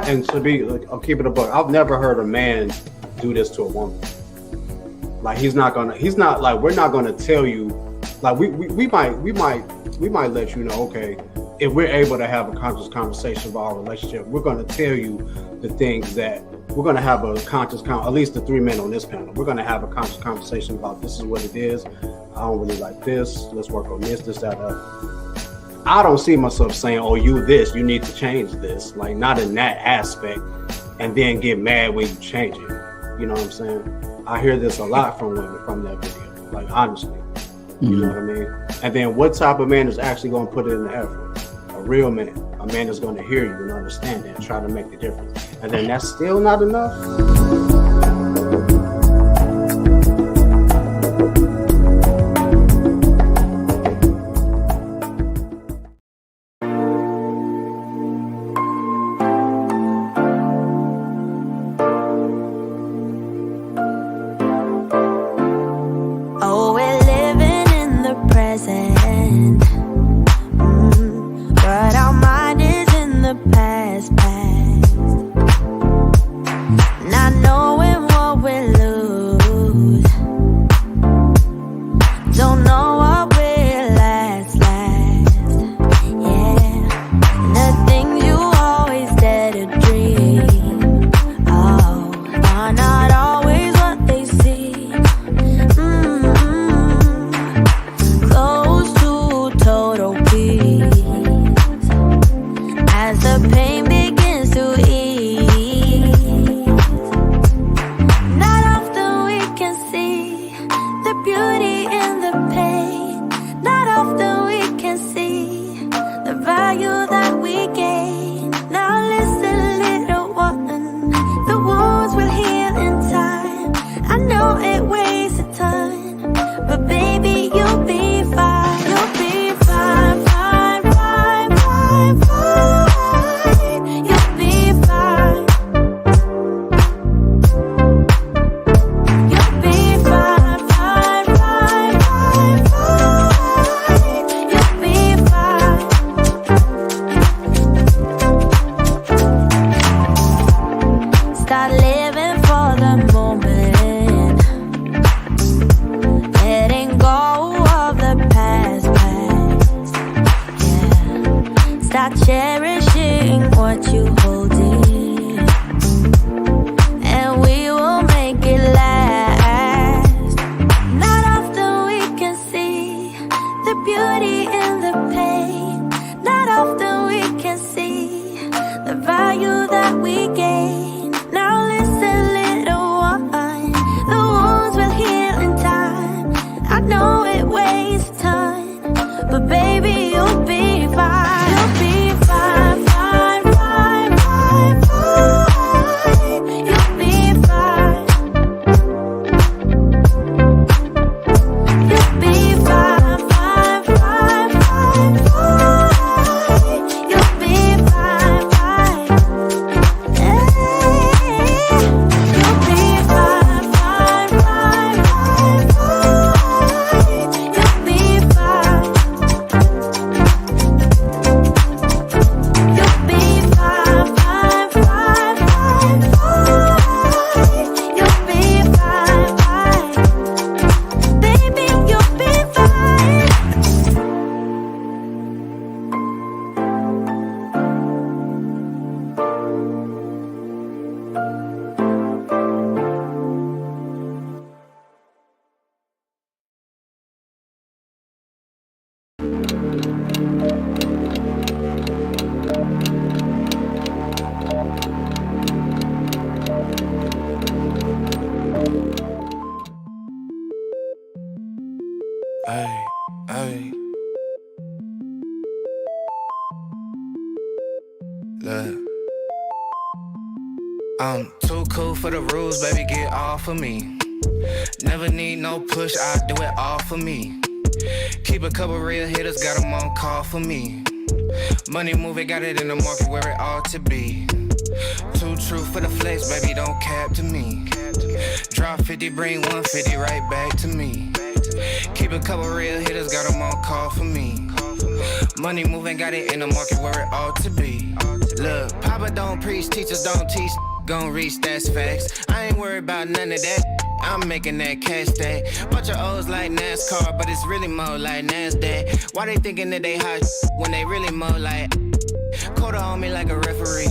and to be, like, I'll keep it a buck. I've never heard a man do this to a woman. Like he's not like, we're not gonna tell you, like we might let you know, okay, if we're able to have a conscious conversation about our relationship, we're gonna tell you the things that we're gonna have a conscious at least the 3 men on this panel, we're gonna have a conscious conversation about this is what it is. I don't really like this. Let's work on this, that, I don't see myself saying, oh, you need to change this. Like, not in that aspect, and then get mad when you change it. You know what I'm saying? I hear this a lot from women from that video, like, honestly. You know what I mean? And then what type of man is actually going to put it in the effort? A real man. A man that's going to hear you and understand it and try to make the difference. And then that's still not enough? I'm too cool for the rules, baby, get off of me. Never need no push, I do it all for me. Keep a couple real hitters, got them on call for me. Money moving, got it in the market where it ought to be. Too true for the flex, baby, don't cap to me. Drop 50, bring 150 right back to me. Keep a couple real hitters, got them on call for me. Money moving, got it in the market where it ought to be. Look, Papa don't preach, teachers don't teach. Gon' reach, that's facts. I ain't worried about none of that. I'm making that cash day. Bunch of O's like NASCAR, but it's really more like NASDAQ. Why they thinking that they hot when they really more like quarter on me like a referee?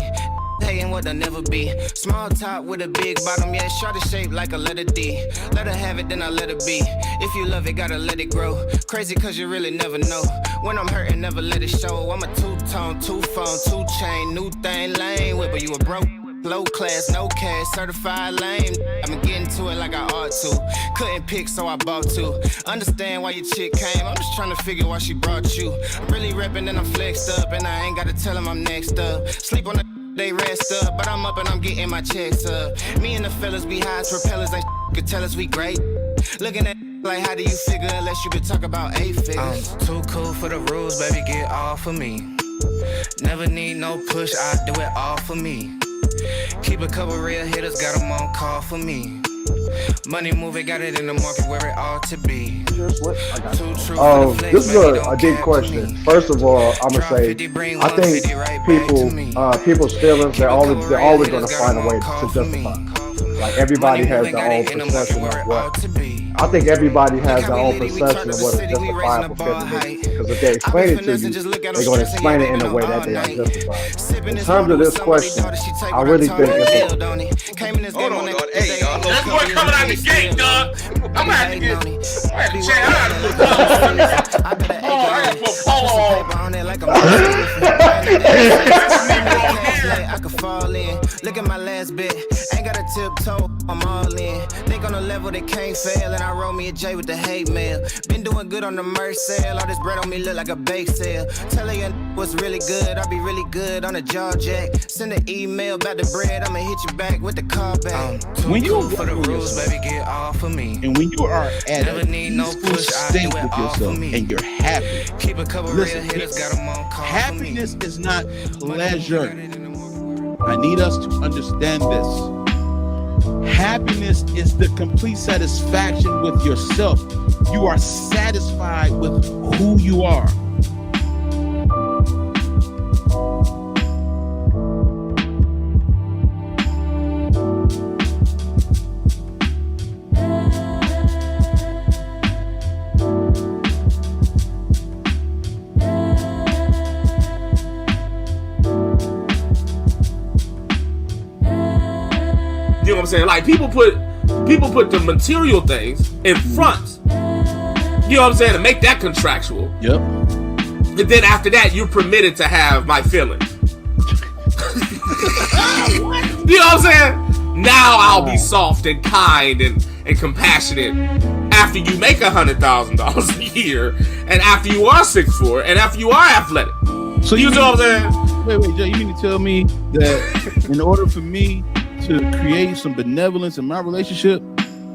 Hating what they'll never be. Small top with a big bottom, yeah, shorter shape like a letter D. Let her have it, then I let her be. If you love it, gotta let it grow. Crazy cause you really never know. When I'm hurting, never let it show. I'm a two-tone, two-phone, two-chain, new thing, lane whip, but you a broke. Low class, no cash, certified lame. I've been getting to it like I ought to. Couldn't pick, so I bought two. Understand why your chick came, I'm just trying to figure why she brought you. I'm really reppin' and I'm flexed up, and I ain't gotta tell him I'm next up. Sleep on the they rest up, but I'm up and I'm getting my checks up. Me and the fellas be high as propellers, ain't could tell us we great. Looking at like how do you figure unless you could talk about 8 figures. I'm too cool for the rules, baby, get off of me. Never need no push, I do it all for me. Keep a couple real hitters, got them on call for me. Money moving, got it in the market where it ought to be. This is a deep question. First of all, I'm gonna say I think people's feelings they're always gonna find a way to justify. Like everybody has their own perception of what. I think everybody has their own perception of what is justifiable feeling. Because if they explain it to you, they're going to explain it in a way that they are justified. In terms of this question, I really think it's hold on, dog. Hey, dog. That boy coming out the gate, dog. I'm gonna have to get. I had to check. I had to put Paul on. I had to put Paul on. I could fall in. Look at my last bit. Ain't got a tiptoe. I'm all in. Think on a level that can't fail. And I roll me a J with the hate mail. Been doing good on the merch sale. All this bread on me look like a bake sale. Tell you what's really good. I'll be really good on a jaw jack. Send an email about the bread. I'ma hit you back with the call back. When you are for the rules, baby, get off of me. And when you are at Never a need no peaceful push, I state do it with all for yourself me. and you're happy, Keep a couple listen, real hitters, got them on call happiness for me. is not pleasure. I need us to understand this. Happiness is the complete satisfaction with yourself. You are satisfied with who you are. You know what I'm saying? Like people put the material things in front. You know what I'm saying? To make that contractual. Yep. And then after that, you're permitted to have my feelings. You know what I'm saying? Now I'll be soft and kind and compassionate after you make $100,000 a year, and after you are 6'4", and after you are athletic. So you know what I'm saying? Wait, Joe, you mean to tell me that in order for me to create some benevolence in my relationship,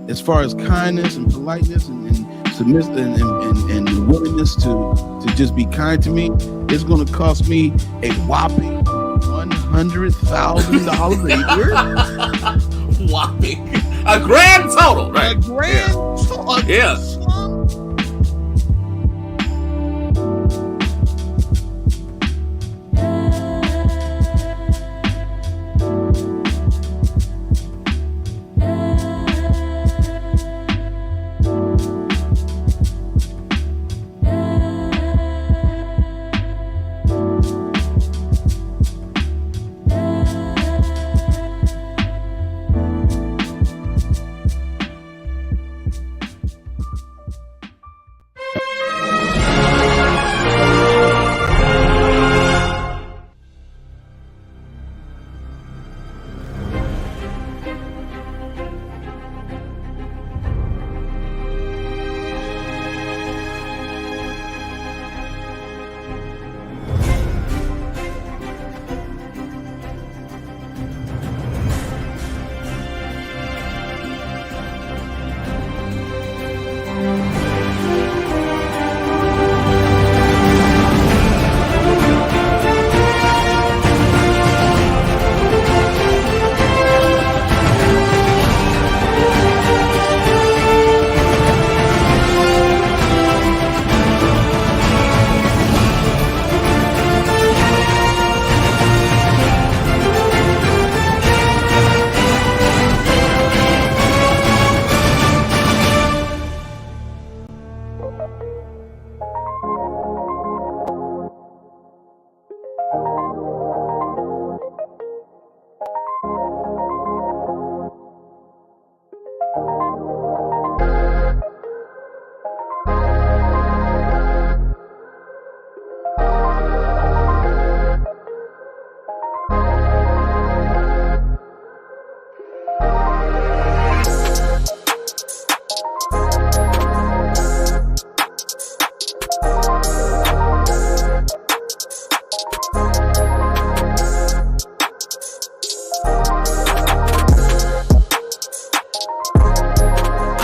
as far as kindness and politeness and submissive and willingness to just be kind to me, it's going to cost me a whopping $100,000 a year? Whopping. A grand total, right? A grand total. Yeah.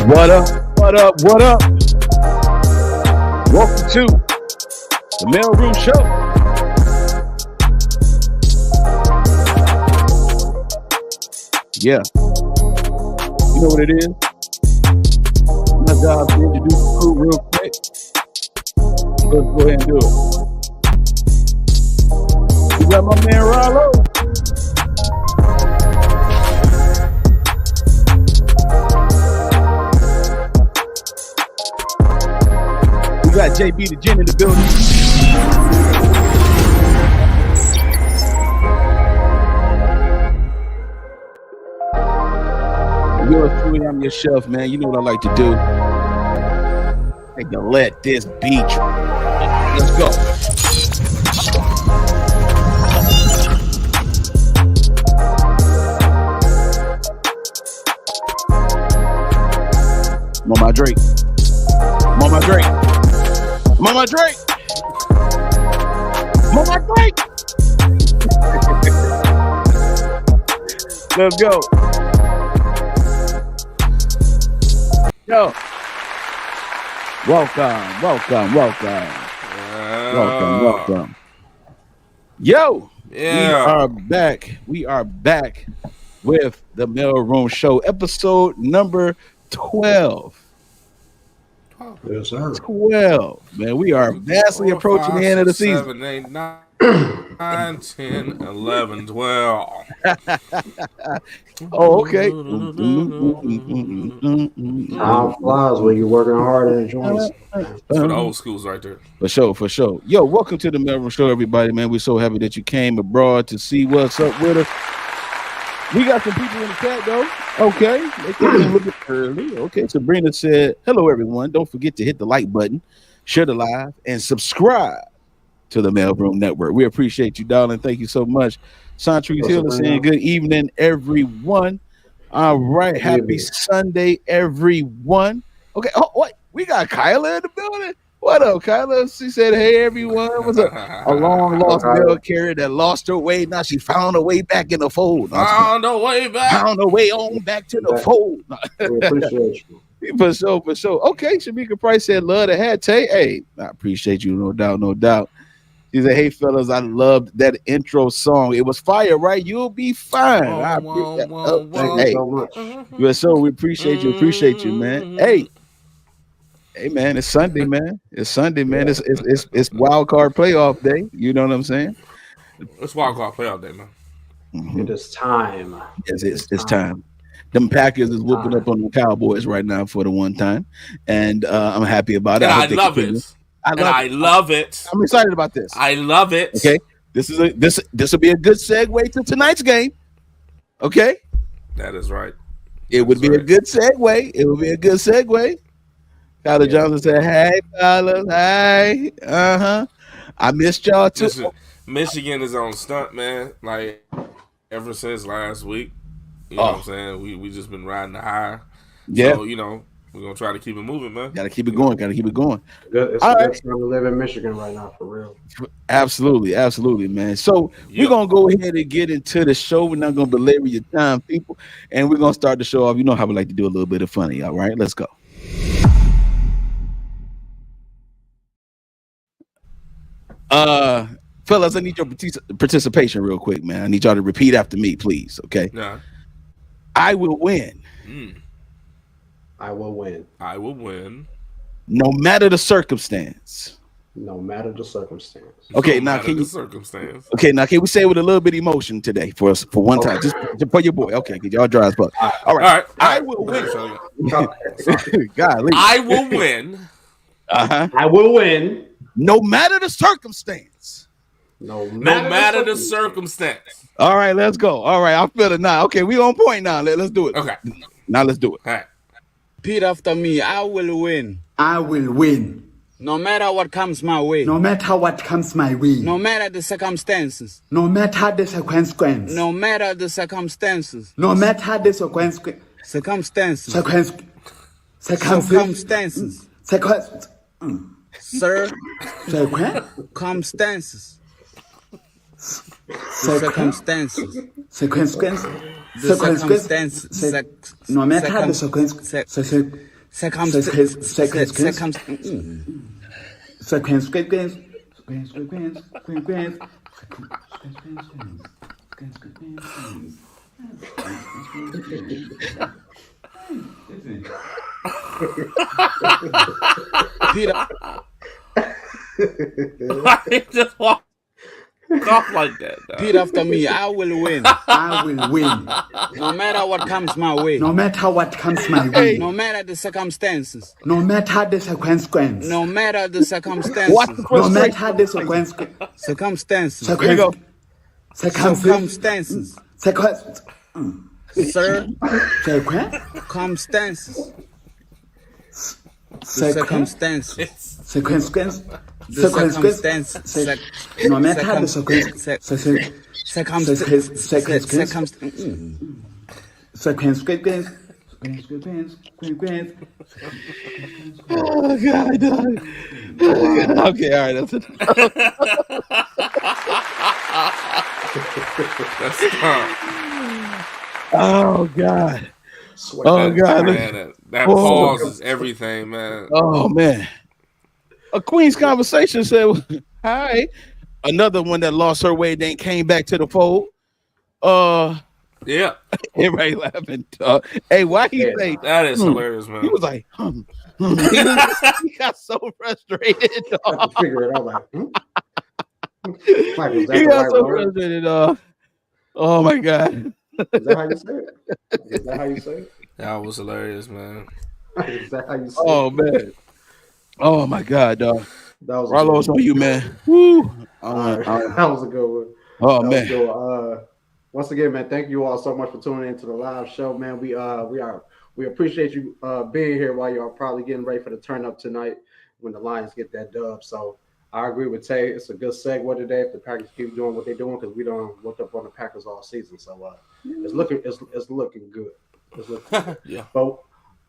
What up? What up? What up? Welcome to the Maleroom Show. Yeah. You know what it is? My job is to introduce the crew real quick. Let's go ahead and do it. You got my man Rollo. We got JB the Gin in the building. Yours truly, I'm your chef, man. You know what I like to do. I can let this beat. Let's go. Mama Drake. Mama Drake. Mama Drake. Mama Drake. Let's go. Yo. Welcome. Yo. Yeah. We are back with the Maleroom Show, episode number 12. Yes, sir. 12. Man, we are vastly approaching the end of the season. 7, 8, 9, 10, 11, 12. Oh, okay. Time flies when you're working hard and enjoying it. For the old schools right there. For sure. Yo, welcome to the Maleroom Show, everybody, man. We're so happy that you came abroad to see what's up with us. We got some people in the chat, though. Okay. They came in a little bit early. Okay. Sabrina said, hello, everyone. Don't forget to hit the like button, share the live, and subscribe to the Maleroom Network. We appreciate you, darling. Thank you so much. Santries Hill is saying good evening, everyone. All right. Happy Sunday, everyone. Okay. Oh, what? We got Kyla in the building. What up, Kyla? She said, hey, everyone. What's up? A long lost mail carrier that lost her way. Now she found her way back in the fold. Found her way on back to the fold. We appreciate you. For sure. Okay, Shamika Price said, love the hat, Tay. Hey, I appreciate you, no doubt. She said, hey, fellas, I loved that intro song. It was fire, right? You'll be fine. Thank you so much. So we appreciate you, man. Hey, man, it's Sunday, man. It's wild card playoff day. You know what I'm saying? It's wild card playoff day, man. Mm-hmm. It is time. Yes, it's time. Them Packers is whooping up on the Cowboys right now for the one time, and I'm happy about it. I love it. I love it. I'm excited about this. I love it. Okay, this will be a good segue to tonight's game. Okay, that is right. It would be a good segue. Kyler Johnson said, hey, fellas, hey. I missed y'all too. Listen, Michigan is on stunt, man. Like, ever since last week. You know what I'm saying? We just been riding the high. Yeah. So, we're going to try to keep it moving, man. Got to keep it going. It's a good time to live in Michigan right now, for real. Absolutely, man. So we're going to go ahead and get into the show. We're not going to belabor your time, people. And we're going to start the show off. You know how we like to do a little bit of funny, all right? Let's go. Fellas, I need your participation real quick, man. I need y'all to repeat after me, please. Okay. Yeah. I will win. I will win. I will win. No matter the circumstance. No matter the circumstance. Okay, now can we say it with a little bit of emotion today for us for one time, just for your boy? Okay, because y'all dry as fuck. All right. I will win. Golly. I will win. I will win. No matter the circumstance. No matter the circumstance. All right, let's go. All right, I feel it now. Okay, we on point now. Let's do it. Okay. Now let's do it. All right. Repeat after me. I will win. I will win. No matter what comes my way. No matter what comes my way. No matter the circumstances. No matter the circumstances. No matter the circumstances. No matter the circumstances. Circumstances. Circumstances. Circumstances. No matter the circumstances. Why you just walk off like that? Repeat after me. I will win. I will win. No matter what comes my way. No matter what comes my way. No matter the circumstances. No matter the circumstance. No matter the circumstances. No matter the circumstances. Circumstances. Here we go. Circumstances. Sir. Circumstances. Circumstances. Circumstances. Circumstances. No matter the circumstances. Oh God! Okay, all right. That's it. That's tough. Oh God! Oh God! Man, that pause is everything, man. Oh man! A Queen's Conversation said, "Hi." Another one that lost her way, then came back to the fold. Yeah. Everybody laughing. Hey, why he say that is hilarious, man? He was like, he got so frustrated. I figure it out like, He got so frustrated. Oh my God. Is that how you say it? Is that how you say it? That was hilarious, man. Is that how you say Oh it? man. Oh my God, dog. That was Rallo's on you, man. Woo. That was a good one. Oh that man. Good. Once again, man, thank you all so much for tuning into the live show, man. We appreciate you being here while you're probably getting ready for the turn up tonight when the Lions get that dub. So I agree with Tay. It's a good segue today if the Packers keep doing what they're doing because we don't look up on the Packers all season. So it's looking good. It's looking good. Yeah. But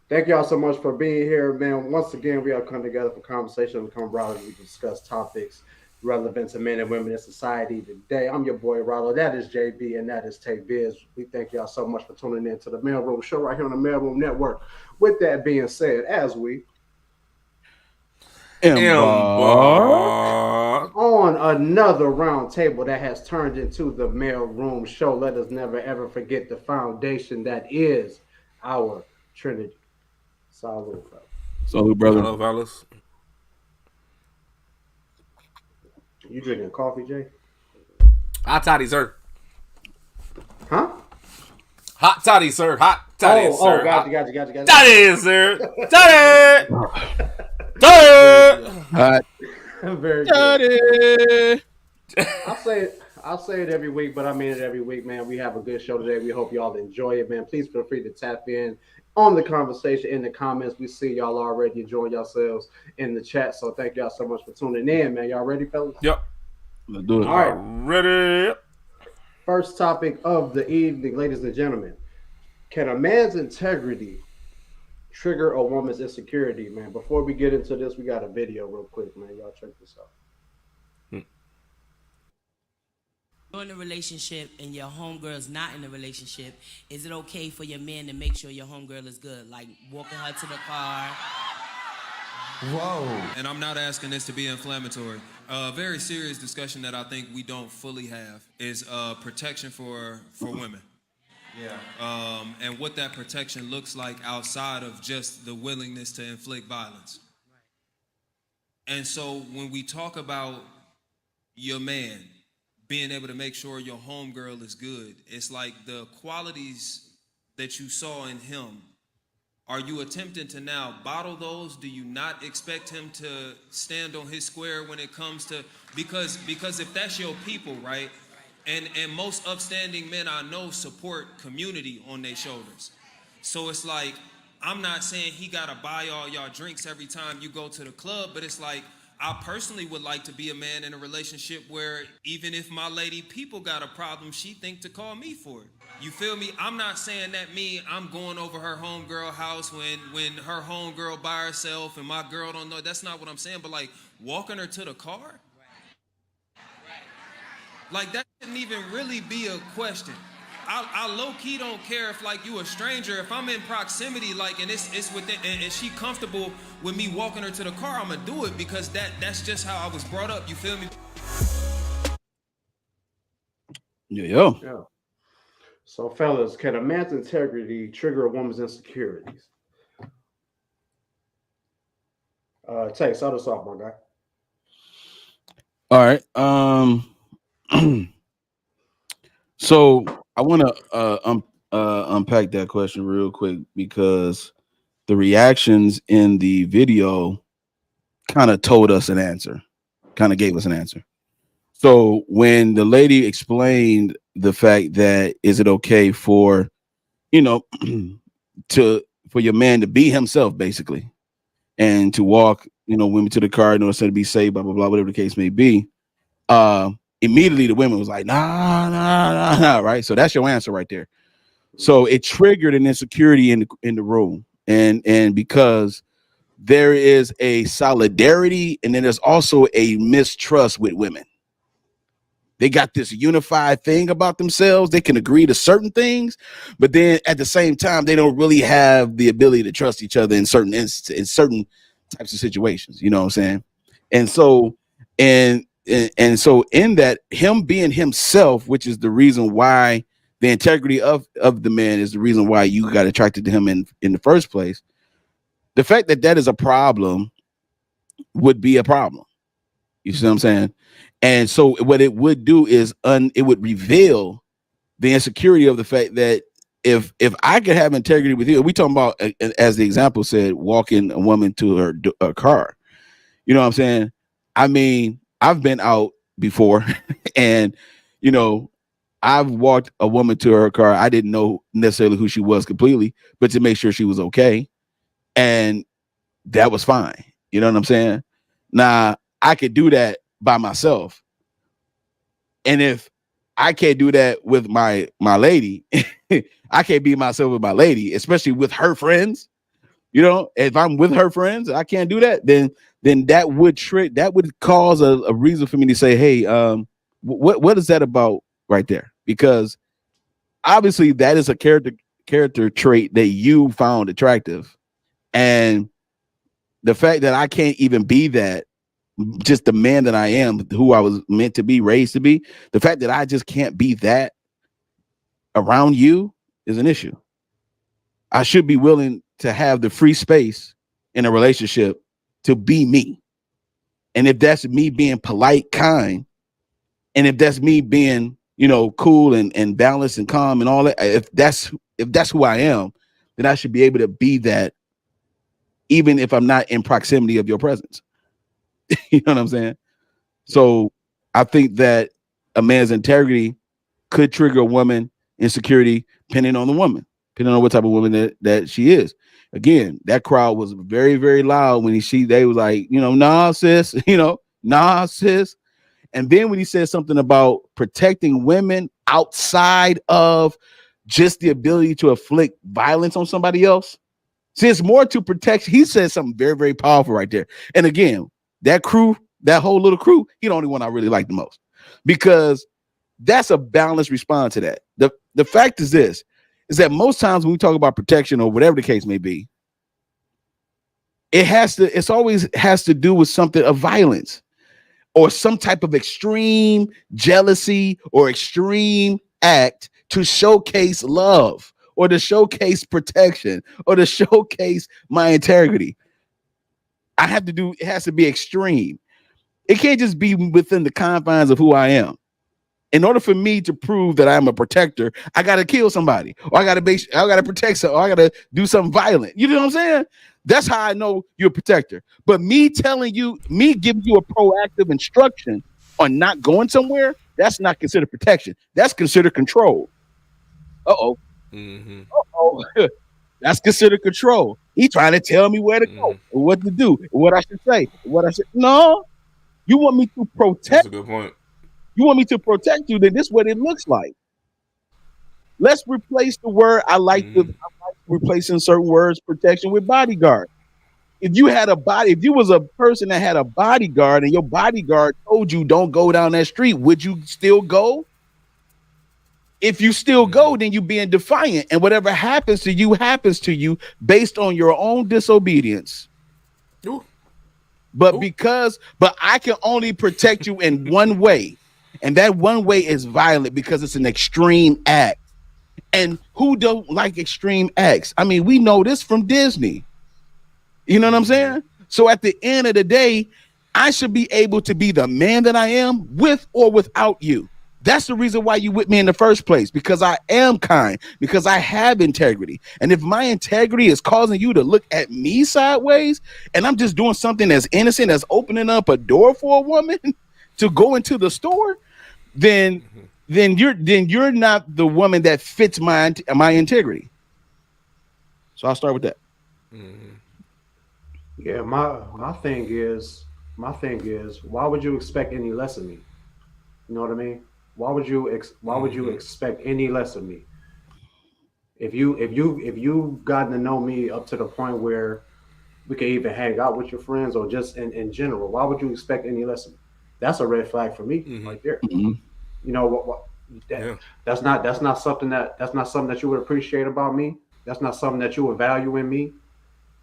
thank y'all so much for being here, man. Once again, we have come together for conversation and camaraderie. We discuss topics relevant to men and women in society today. I'm your boy Rollo. That is JB, and that is Tay Biz. We thank y'all so much for tuning in to the Maleroom show right here on the Maleroom Network. With that being said, as we embark on another round table that has turned into the Maleroom show, let us never ever forget the foundation that is our Trinity. Salud, fellas. Salud, brother. Hello, fellas. You drinking coffee, Jay? Hot toddy, sir. Huh? Hot toddy, sir. Hot toddy, sir. Oh, gotcha. Toddy, sir. Toddy. Toddy. Hot Very toddy. good. I'll say it every week, but I mean it every week, man. We have a good show today. We hope y'all enjoy it, man. Please feel free to tap in on the conversation in the comments. We see y'all already enjoying yourselves in the chat. So thank y'all so much for tuning in, man. Y'all ready, fellas? Yep. Let's do it. All right. Ready. First topic of the evening, ladies and gentlemen. Can a man's integrity trigger a woman's insecurity, man? Before we get into this, we got a video real quick, man. Y'all check this out. You're in a relationship and your homegirl's not in a relationship, is it okay for your man to make sure your homegirl is good? Like walking her to the car? Whoa. And I'm not asking this to be inflammatory. A very serious discussion that I think we don't fully have is protection for women. Yeah. And what that protection looks like outside of just the willingness to inflict violence. And so when we talk about your man being able to make sure your homegirl is good, it's like the qualities that you saw in him, are you attempting to now bottle those? Do you not expect him to stand on his square when it comes to, because if that's your people, right? And most upstanding men I know support community on their shoulders. So it's like, I'm not saying he gotta buy all y'all drinks every time you go to the club, but it's like, I personally would like to be a man in a relationship where even if my lady people got a problem, she think to call me for it. You feel me? I'm not saying that I'm going over her homegirl house when her homegirl by herself and my girl don't know. That's not what I'm saying. But like walking her to the car, like that shouldn't even really be a question. I low key don't care if like you a stranger. If I'm in proximity, like, and it's within, and she comfortable with me walking her to the car, I'ma do it because that's just how I was brought up. You feel me? Yeah. So, fellas, can a man's integrity trigger a woman's insecurities? Tay, start us off, my guy. All right. So I want to unpack that question real quick because the reactions in the video kind of told us an answer, kind of gave us an answer. So when the lady explained the fact that is it okay for, you know, for your man to be himself basically, and to walk, you know, women to the car in order to be safe, blah blah blah, whatever the case may be. Immediately the women was like, nah, right? So that's your answer right there. So it triggered an insecurity in the room, and because there is a solidarity and then there's also a mistrust with women. They got this unified thing about themselves. They can agree to certain things, but then at the same time, they don't really have the ability to trust each other in certain instances, in certain types of situations. You know what I'm saying? And so, and so in that, him being himself, which is the reason why the integrity of the man is the reason why you got attracted to him in the first place. The fact that that is a problem would be a problem. You see what I'm saying? And so what it would do is it would reveal the insecurity of the fact that if I could have integrity with you, we talking about, as the example said, walking a woman to her car. You know what I'm saying? I mean, I've been out before and, you know, I've walked a woman to her car. I didn't know necessarily who she was completely, but to make sure she was okay. And that was fine. You know what I'm saying? Now, I could do that by myself. And if I can't do that with my lady, I can't be myself with my lady, especially with her friends. You know, if I'm with her friends, I can't do that, then that would cause a reason for me to say, hey, what is that about right there? Because obviously that is a character trait that you found attractive. And the fact that I can't even be that, just the man that I am, who I was meant to be, raised to be, the fact that I just can't be that around you is an issue. I should be willing to have the free space in a relationship to be me. And if that's me being polite, kind, and if that's me being, you know, cool and balanced and calm and all that, if that's who I am, then I should be able to be that even if I'm not in proximity of your presence. You know what I'm saying? So I think that a man's integrity could trigger a woman insecurity depending on the woman, depending on what type of woman that she is. Again, that crowd was very, very loud when they was like, you know, nah, sis, you know, nah, sis. And then when he said something about protecting women outside of just the ability to inflict violence on somebody else, see, it's more to protection. He said something very, very powerful right there. And again, that crew, that whole little crew, he the only one I really like the most, because that's a balanced response to that. The fact is this, is that most times when we talk about protection or whatever the case may be, it's always has to do with something of violence or some type of extreme jealousy or extreme act to showcase love or to showcase protection or to showcase my integrity. It has to be extreme. It can't just be within the confines of who I am. In order for me to prove that I'm a protector, I got to kill somebody, or I got to protect something, or I got to do something violent. You know what I'm saying? That's how I know you're a protector. But me giving you a proactive instruction on not going somewhere, that's not considered protection. That's considered control. Uh-oh. Mm-hmm. Uh-oh. That's considered control. He trying to tell me where to go, or what to do, what I should say, No, you want me to protect. That's a good point. You want me to protect you, then this is what it looks like. Let's replace the word. I like replacing certain words, protection, with bodyguard. If you was a person that had a bodyguard and your bodyguard told you don't go down that street, would you still go? If you still go, then you being defiant, and whatever happens to you based on your own disobedience. Ooh. But I can only protect you in one way, and that one way is violent because it's an extreme act. And who don't like extreme acts? I mean, we know this from Disney. You know what I'm saying? So at the end of the day, I should be able to be the man that I am with or without you. That's the reason why you with me in the first place, because I am kind, because I have integrity. And if my integrity is causing you to look at me sideways, and I'm just doing something that's innocent, that's opening up a door for a woman to go into the store, then you're not the woman that fits my integrity. So I'll start with that. Yeah, my thing is, why would you expect any less of me? You know what I mean? Why would you expect any less of me? If you've gotten to know me up to the point where we can even hang out with your friends or just in general, why would you expect any less of me? That's a red flag for me right there. You know that's not something that you would appreciate about me. That's not something that you would value in me.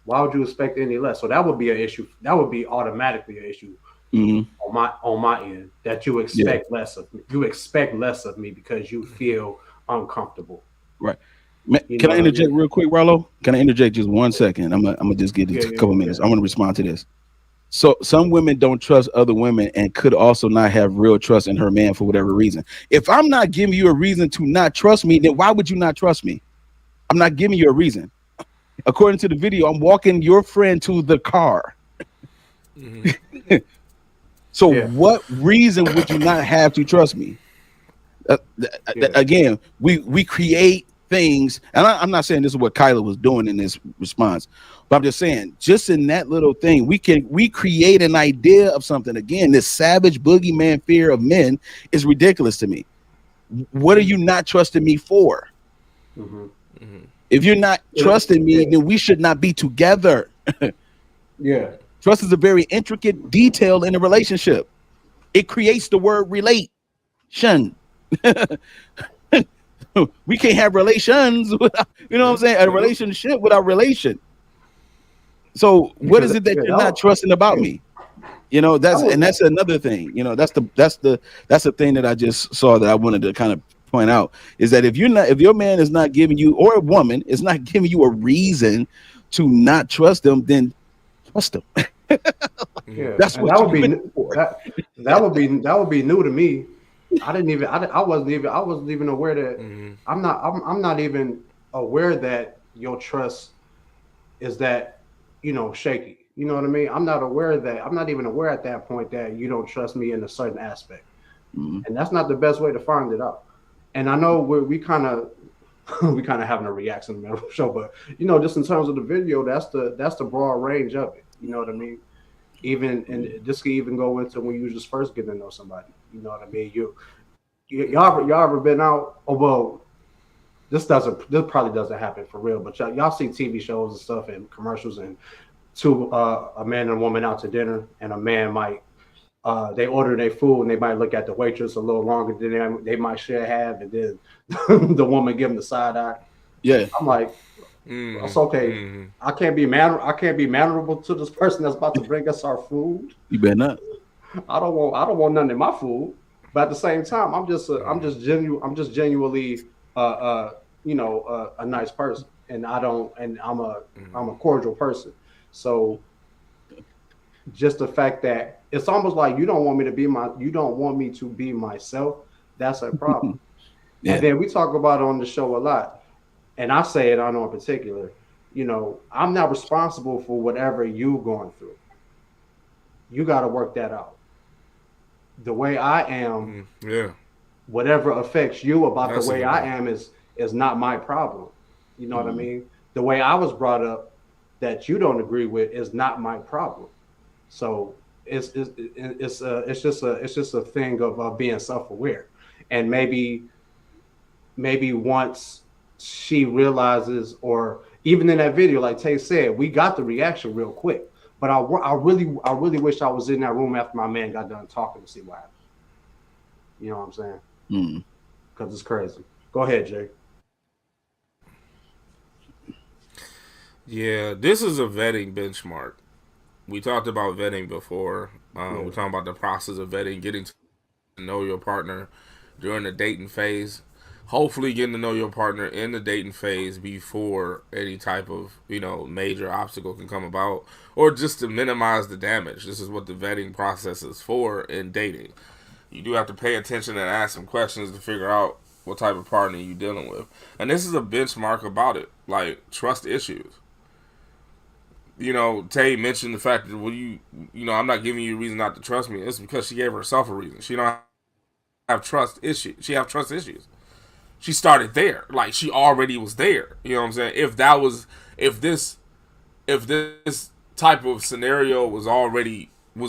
Why would you expect any less? So that would be an issue. That would be automatically an issue on my end, that you expect less of me. You expect less of me because you feel uncomfortable. Right. Can I interject real quick, Rollo? Can I interject just 1 second? I'm gonna just get a couple minutes. I want to respond to this. So some women don't trust other women and could also not have real trust in her man for whatever reason. If I'm not giving you a reason to not trust me, then why would you not trust me? I'm not giving you a reason. According to the video, I'm walking your friend to the car. So what reason would you not have to trust me? Again, we create things, and I'm not saying this is what Kyla was doing in this response, but I'm just saying, just in that little thing, we create an idea of something. Again, this savage boogeyman fear of men is ridiculous to me. What are you not trusting me for? If you're not trusting me, then we should not be together. Trust is a very intricate detail in a relationship. It creates the word relation. We can't have relations without, you know what I'm saying? A relationship without relation. So what is it that you're not trusting about me? You know, that's another thing. You know, that's the thing that I just saw that I wanted to kind of point out, is that if your man is not giving you, or a woman is not giving you a reason to not trust them, then trust them. That's what that would be new to me. I wasn't even aware that I'm not even aware that your trust is that, you know, shaky. You know what I mean? I'm not even aware at that point that you don't trust me in a certain aspect. And that's not the best way to find it out. And I know we kind of having a reaction to the show, but you know, just in terms of the video, that's the broad range of it. You know what I mean? And this could even go into when you just first getting to know somebody. You know what I mean? Y'all ever been out? Oh well, this probably doesn't happen for real, but y'all see TV shows and stuff and commercials, and a man and a woman out to dinner, and a man might they order their food and they might look at the waitress a little longer than they might should have, and then the woman give them the side eye. Yeah, I'm like, it's okay. I can't be mannerable to this person that's about to bring us our food. You better not. I don't want nothing in my food. But at the same time, I'm just genuinely a nice person, and I'm a cordial person. So just the fact that it's almost like you don't want me to be myself, that's a problem. And then we talk about it on the show a lot. And I say it, I know in particular, you know, I'm not responsible for whatever you're going through. You got to work that out. The way I am, whatever affects you about the way I am is not my problem. You know what I mean? The way I was brought up that you don't agree with is not my problem. So it's just a thing of being self-aware, and maybe once she realizes, or even in that video, like Tay said, we got the reaction real quick. But I really wish I was in that room after my man got done talking to see what happened. You know what I'm saying? Because it's crazy. Go ahead, Jake. Yeah, this is a vetting benchmark. We talked about vetting before. We're talking about the process of vetting, getting to know your partner during the dating phase. Hopefully getting to know your partner in the dating phase before any type of, major obstacle can come about, or just to minimize the damage. This is what the vetting process is for in dating. You do have to pay attention and ask some questions to figure out what type of partner you're dealing with. And this is a benchmark about it, like trust issues. Tay mentioned the fact that, I'm not giving you a reason not to trust me. It's because she gave herself a reason. She don't have trust issues. She have trust issues. She started there. Like, she already was there. You know what I'm saying? If this type of scenario was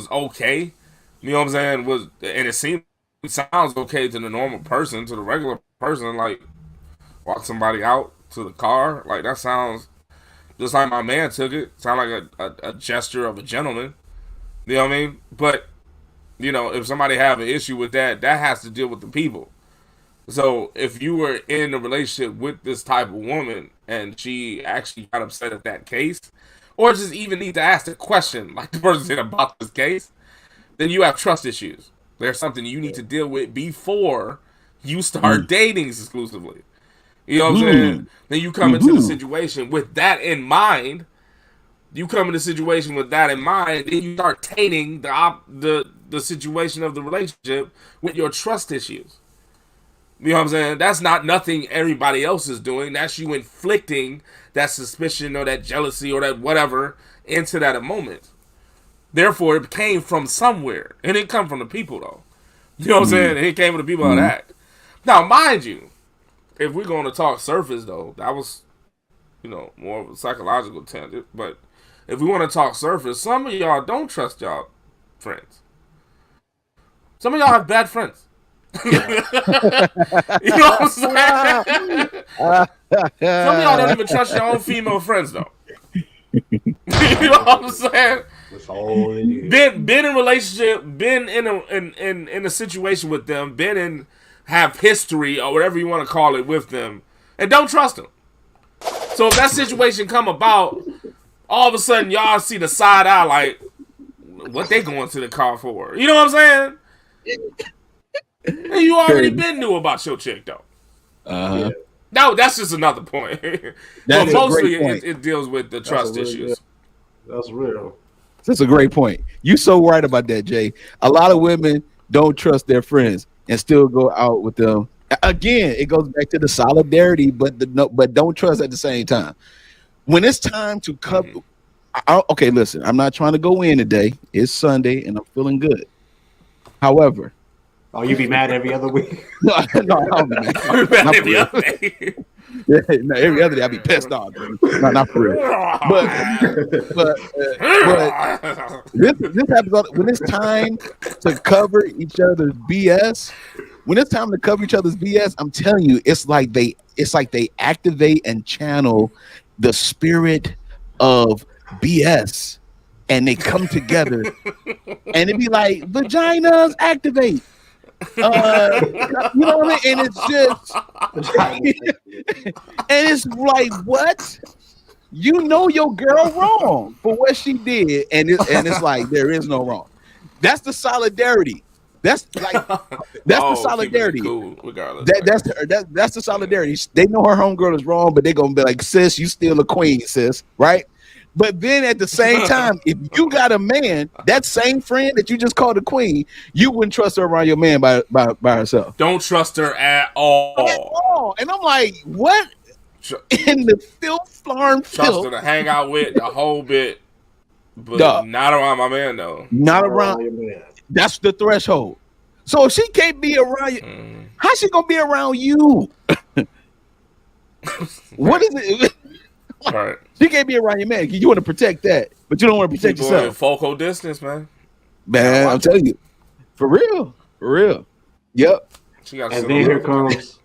okay, you know what I'm saying? And it sounds okay to the normal person, to the regular person, like walk somebody out to the car. Like, that sounds just like my man took it. Sound like a gesture of a gentleman. You know what I mean? But, if somebody have an issue with that has to deal with the people. So if you were in a relationship with this type of woman and she actually got upset at that case, or just even need to ask the question like the person did about this case, then you have trust issues. There's something you need to deal with before you start dating exclusively. You know what I'm saying? Then you come into the situation with that in mind. Then you start tainting the situation of the relationship with your trust issues. You know what I'm saying? That's not nothing everybody else is doing. That's you inflicting that suspicion or that jealousy or that whatever into that moment. Therefore, it came from somewhere. It didn't come from the people, though. You know what I'm saying? It came from the people of that. Now, mind you, if we're going to talk surface, though, that was, more of a psychological tangent. But if we want to talk surface, some of y'all don't trust y'all friends. Some of y'all have bad friends. You know what I'm saying? Some of y'all don't even trust your own female friends, though. You know what I'm saying? Been in a relationship, been in a situation with them, have history or whatever you want to call it with them, and don't trust them. So if that situation come about, all of a sudden y'all see the side eye like, what they going to the car for? You know what I'm saying? And you already been knew about your chick, though. Uh-huh. No, that's just another point. But mostly it deals with the trust issues. That's real. That's a great point. You so right about that, Jay. A lot of women don't trust their friends and still go out with them. Again, it goes back to the solidarity, but don't trust at the same time. When it's time to cover, okay, listen. I'm not trying to go in today. It's Sunday, and I'm feeling good. However. Oh, you be mad every other week? No, I don't be mad. Every other day. Yeah, no, every other day I be pissed off. No, not for real. But this happens when it's time to cover each other's BS. When it's time to cover each other's BS, I'm telling you, it's like they activate and channel the spirit of BS, and they come together, and it be like vaginas activate. You know what I mean? And it's just, and it's like, what? You know your girl wrong for what she did, and it's like there is no wrong. That's the solidarity. That's the solidarity. Cool, regardless. That's the solidarity. They know her homegirl is wrong, but they're gonna be like, sis, you still a queen, sis, right? But then at the same time, if you got a man, that same friend that you just called a queen, you wouldn't trust her around your man by herself. Don't trust her at all. And I'm like, what? In the filth. Trust her to hang out with the whole bit, but not around my man, though. Not around your man. That's the threshold. So if she can't be around you, how's she gonna be around you? What is it? Right. She can't be around your man. You want to protect that, but you don't want to protect yourself. Focal distance, man. Man, I'm telling you, for real. Yep. And then here comes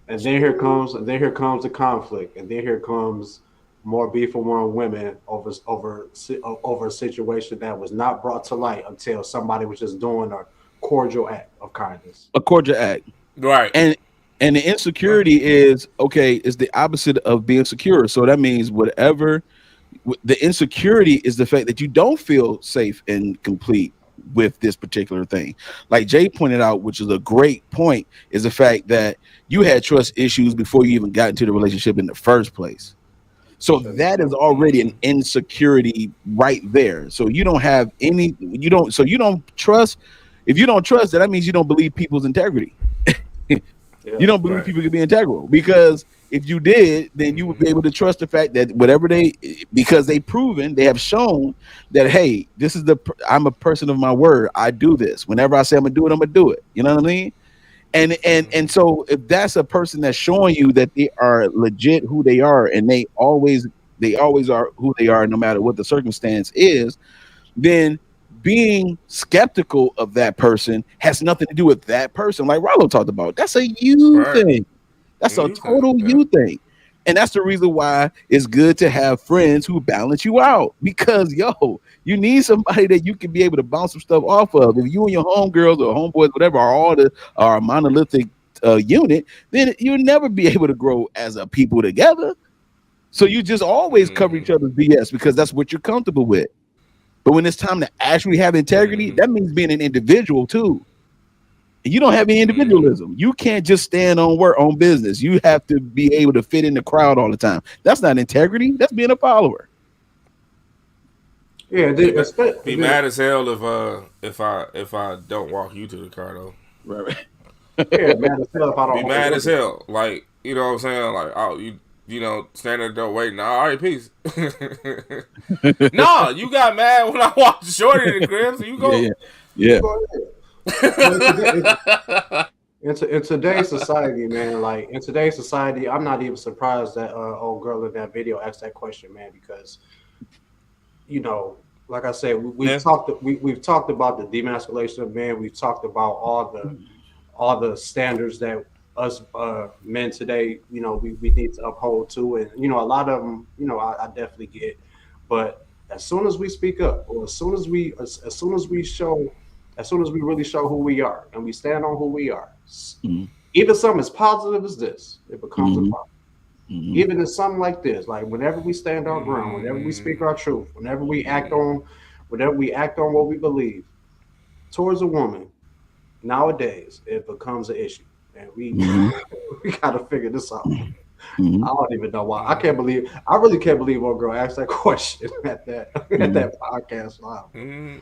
the conflict, and then here comes more beef among women over a situation that was not brought to light until somebody was just doing a cordial act of kindness. A cordial act, right? And And the insecurity is the opposite of being secure. So that means whatever the insecurity is, the fact that you don't feel safe and complete with this particular thing. Like Jay pointed out, which is a great point, is the fact that you had trust issues before you even got into the relationship in the first place. So that is already an insecurity right there. So you don't have any, you don't trust. If you don't trust, that means you don't believe people's integrity. You don't believe people can be integral, because if you did, then you would be able to trust the fact that whatever because they have shown that, hey, I'm a person of my word. I do this. Whenever I say I'm gonna do it, I'm gonna do it. You know what I mean? And so if that's a person that's showing you that they are legit who they are, and they always are who they are, no matter what the circumstance is, then being skeptical of that person has nothing to do with that person. Like Rollo talked about, that's a you thing. That's a total you thing. And that's the reason why it's good to have friends who balance you out, because you need somebody that you can be able to bounce some stuff off of. If you and your homegirls or homeboys, whatever, are a monolithic unit, then you'll never be able to grow as a people together. So you just always cover each other's BS because that's what you're comfortable with. But when it's time to actually have integrity, that means being an individual too. And you don't have any individualism. You can't just stand on business. You have to be able to fit in the crowd all the time. That's not integrity. That's being a follower. Yeah, be mad as hell if I don't walk you to the car though. Right. Yeah, mad as hell if I don't. Be mad as hell. Like, you know what I'm saying? Like, oh, you know, standing at the door waiting. All right, peace. No, you got mad when I walked shorty in the crib, so you go. Yeah. In today's society, man, like in today's society, I'm not even surprised that old girl in that video asked that question, man, because you know, like I said, we've talked about the demasculation of men. We've talked about all the standards that us men today, you know, we need to uphold to, and you know, a lot of them, you know, I definitely get, but as soon as we speak up, or as soon as we really show who we are and we stand on who we are, even something as positive as this, it becomes a problem. Even in something like this, like whenever we stand our ground, whenever we speak our truth, whenever we act on what we believe towards a woman, nowadays it becomes an issue, and we gotta figure this out. I don't even know why. I really can't believe old girl asked that question at that podcast live.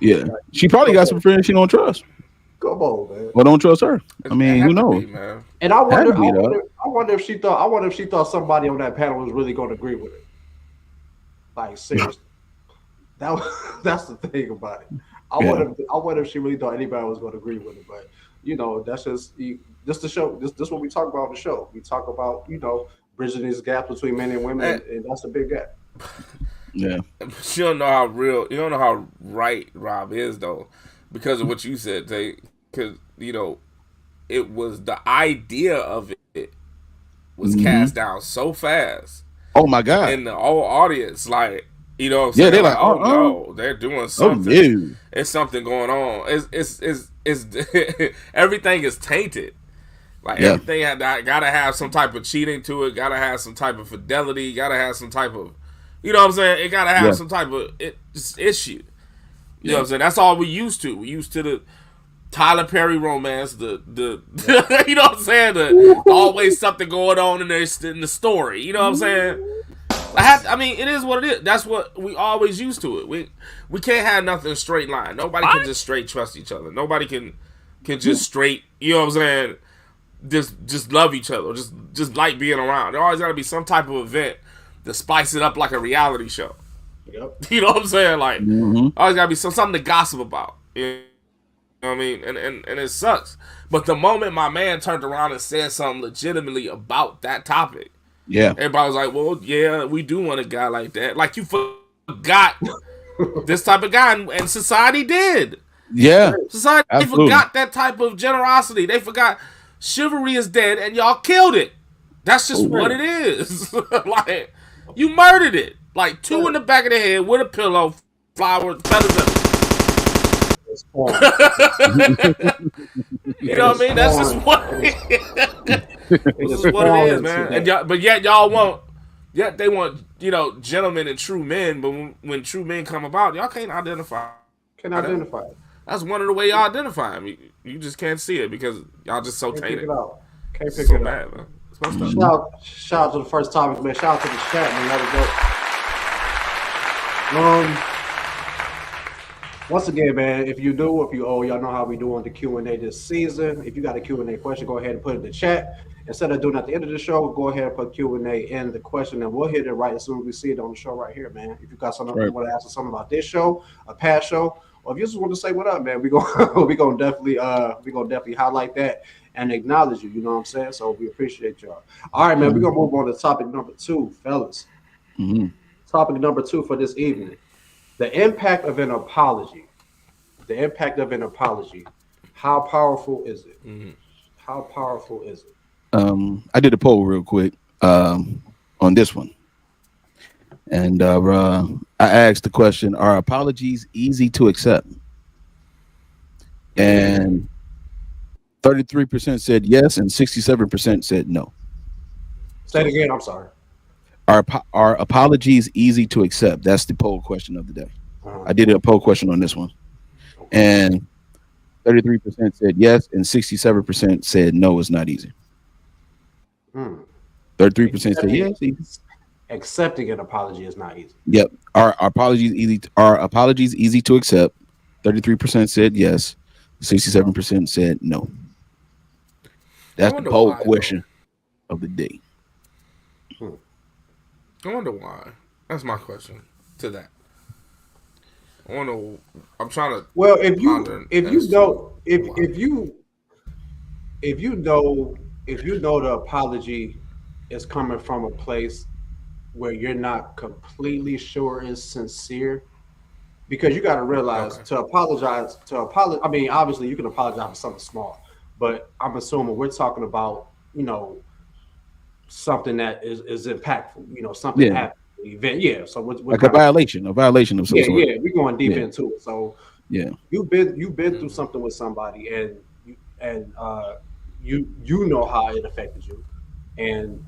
Yeah, like, she probably got some friends she don't trust. Come on, man. Well, don't trust her. I mean, who knows? Man. And I wonder if she thought somebody on that panel was really going to agree with her. Like, seriously, that's the thing about it. I wonder if she really thought anybody was going to agree with her. But you know, that's just the show. This what we talk about on the show. We talk about, you know, bridging these gaps between men and women, and that's a big gap. Yeah, but you don't know how right Rob is though, because of what you said, because you know, it was the idea of it was cast down so fast. Oh my God! And the whole audience, like, you know, what I'm saying? They're like, oh no, they're doing something. Oh, no. It's something going on. It's everything is tainted. Like everything gotta have some type of cheating to it. Gotta have some type of fidelity. Gotta have some type of, you know what I'm saying? It gotta have some type of issue. You know what I'm saying? That's all we used to. We used to the Tyler Perry romance. The you know what I'm saying? The always something going on in the story. You know what I'm saying? I mean, it is what it is. That's what we always used to it. We can't have nothing straight line. Nobody can just straight trust each other. Nobody can just straight, you know what I'm saying, just love each other. Just like being around. There always got to be some type of event to spice it up like a reality show. Yep. You know what I'm saying? Like, always got to be something to gossip about. You know what I mean? And it sucks. But the moment my man turned around and said something legitimately about that topic, everybody was like, well, yeah, we do want a guy like that. Like, you forgot this type of guy, and society did. Yeah. Society forgot that type of generosity. They forgot chivalry is dead, and y'all killed it. That's just what it is. Like, you murdered it. Like, 2 in the back of the head with a pillow, flowers, feathers. You know what I mean? That's just what They This just is what fall it is, into man. that. And but yet y'all want, yet they want, gentlemen and true men. But when true men come about, y'all can't identify. Can identify it. That's one of the way y'all identify them. You just can't see it because y'all just so Can't tainted. pick it out. Can't pick so it bad, out. Man. It's messed up. Shout out to the first topic, man. Shout out to the chat, man. Let it go. Once again, man, if you owe, y'all know how we do on the Q&A this season. If you got a Q&A question, go ahead and put it in the chat. Instead of doing it at the end of the show, go ahead and put Q&A in the question, and we'll hit it right as soon as we see it on the show right here, man. If you got something you want to ask us something about this show, a past show, or if you just want to say what up, man, we gonna definitely highlight that and acknowledge you. You know what I'm saying? So we appreciate y'all. All right, man, we're gonna move on to topic number 2, fellas. Topic number 2 for this evening. The impact of an apology. The impact of an apology. How powerful is it? How powerful is it? I did a poll real quick on this one. And I asked the question, are apologies easy to accept? And 33% said yes, and 67% said no. Say it again, I'm sorry. Are apologies easy to accept? That's the poll question of the day. I did a poll question on this one. And 33% said yes, and 67% said no, it's not easy. 33% said yes. Accepting an apology is not easy. Yep. Are apologies easy to accept? 33% said yes, 67% said no. That's the poll question of the day. I wonder why. That's my question to that. I'm trying to. Well, if you know the apology is coming from a place where you're not completely sure is sincere, because you got to realize to apologize. I mean, obviously you can apologize for something small, but I'm assuming we're talking about something that is impactful. Something happened. Event, yeah. So we're like a violation of some sort. Yeah, we're going deep into it. So yeah, you've been through something with somebody, and you know how it affected you, and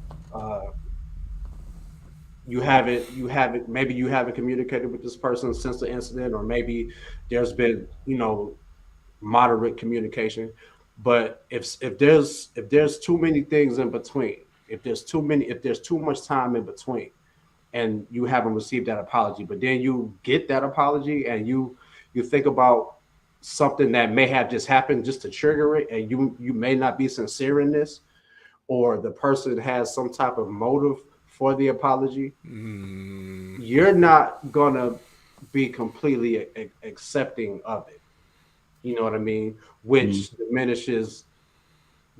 you haven't maybe you haven't communicated with this person since the incident, or maybe there's been moderate communication. But if there's too many things in between, if there's too much time in between, and you haven't received that apology, but then you get that apology and you think about something that may have just happened just to trigger it, and you may not be sincere in this, or the person has some type of motive for the apology, you're not gonna be completely accepting of it. You know what I mean? Which diminishes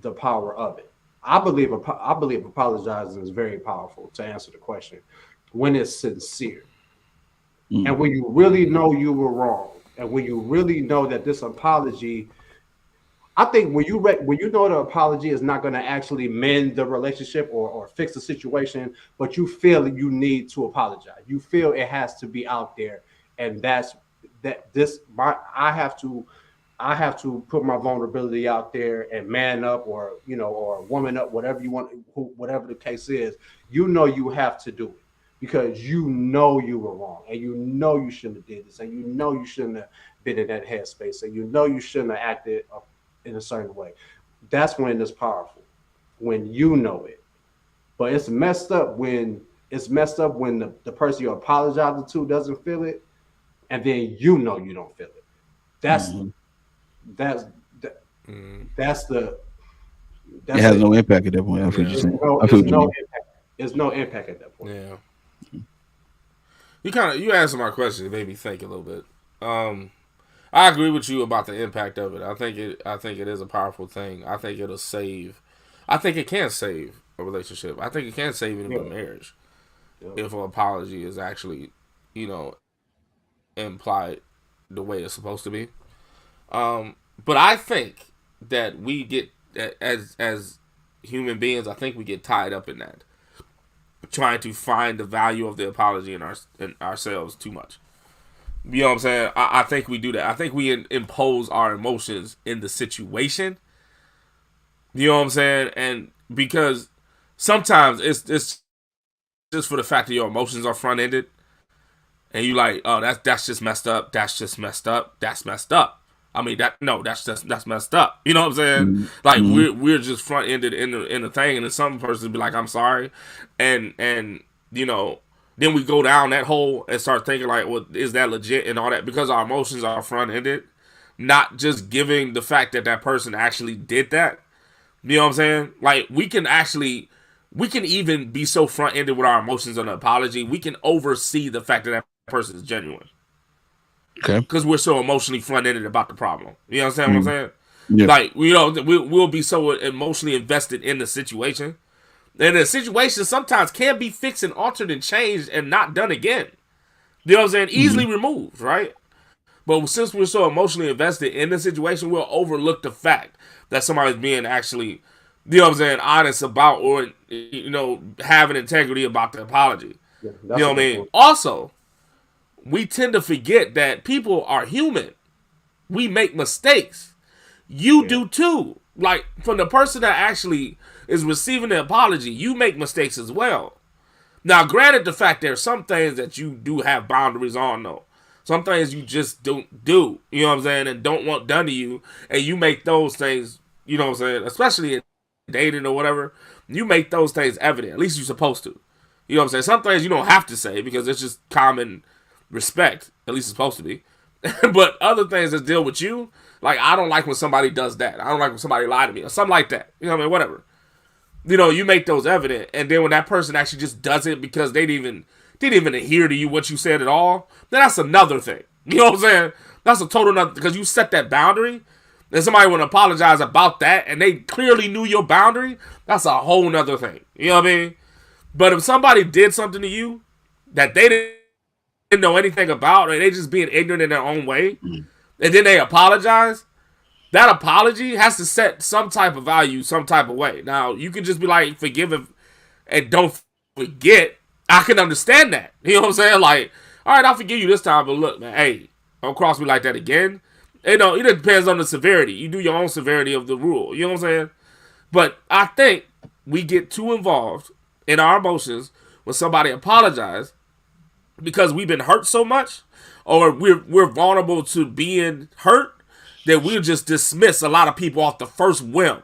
the power of it. I believe apologizing is very powerful, to answer the question, when it's sincere. And when you really know you were wrong, and when you really know that this apology, I think when you know the apology is not going to actually mend the relationship or fix the situation, but you feel that you need to apologize, you feel it has to be out there, and I have to put my vulnerability out there and man up, or woman up, whatever you want, whatever the case is. You have to do it because you were wrong, and you shouldn't have did this, and you shouldn't have been in that headspace, and you shouldn't have acted in a certain way. That's when it's powerful, when you know it. But it's messed up when the person you're apologizing to doesn't feel it, and then you don't feel it. It has no impact at that point. There's no impact at that point. Yeah. You answered my question. It made me think a little bit. I agree with you about the impact of it. I think it is a powerful thing. I think it'll save. I think it can save a relationship. I think it can save even a marriage if an apology is actually, implied the way it's supposed to be. But I think that we get, as human beings, I think we get tied up in that, trying to find the value of the apology in ourselves too much. You know what I'm saying? I think we do that. I think we impose our emotions in the situation. You know what I'm saying? because sometimes it's just for the fact that your emotions are front ended, and you like, oh, that's just messed up. That's just messed up. That's messed up. I mean, that's messed up. You know what I'm saying? Like we're just front ended in the thing, and then some person be like, I'm sorry, and you know, then we go down that hole and start thinking like, well, is that legit and all that, because our emotions are front ended, not just giving the fact that that person actually did that. You know what I'm saying? Like we can even be so front ended with our emotions on an apology, we can oversee the fact that that person is genuine. Okay. Because we're so emotionally front-ended about the problem. You understand what I'm saying? Yeah. Like, you know, we'll be so emotionally invested in the situation. And the situation sometimes can be fixed and altered and changed and not done again. You know what I'm saying? Easily removed, right? But since we're so emotionally invested in the situation, we'll overlook the fact that somebody's being actually, you know what I'm saying, honest about, or, you know, having integrity about the apology. Yeah, you know what I mean? Also, we tend to forget that people are human. We make mistakes. You do too. Like, from the person that actually is receiving the apology, you make mistakes as well. Now, granted, the fact there's some things that you do have boundaries on, though. Some things you just don't do, you know what I'm saying, and don't want done to you, and you make those things, you know what I'm saying, especially in dating or whatever, you make those things evident. At least you're supposed to. You know what I'm saying? Some things you don't have to say because it's just common respect, at least it's supposed to be. But other things that deal with you, like, I don't like when somebody does that. I don't like when somebody lied to me or something like that. You know what I mean? Whatever. You know, you make those evident, and then when that person actually just does it because they didn't even adhere to you what you said at all, then that's another thing. You know what I'm saying? That's a total another, because you set that boundary, and somebody would apologize about that, and they clearly knew your boundary, that's a whole nother thing. You know what I mean? But if somebody did something to you that they didn't know anything about, or they just being ignorant in their own way, and then they apologize, that apology has to set some type of value, some type of way. Now, you can just be like, forgive and don't forget. I can understand that. You know what I'm saying? Like, all right, I'll forgive you this time, but look, man, hey, don't cross me like that again. You know, it depends on the severity. You do your own severity of the rule. You know what I'm saying? But I think we get too involved in our emotions when somebody apologizes because we've been hurt so much, or we're vulnerable to being hurt, that we'll just dismiss a lot of people off the first whim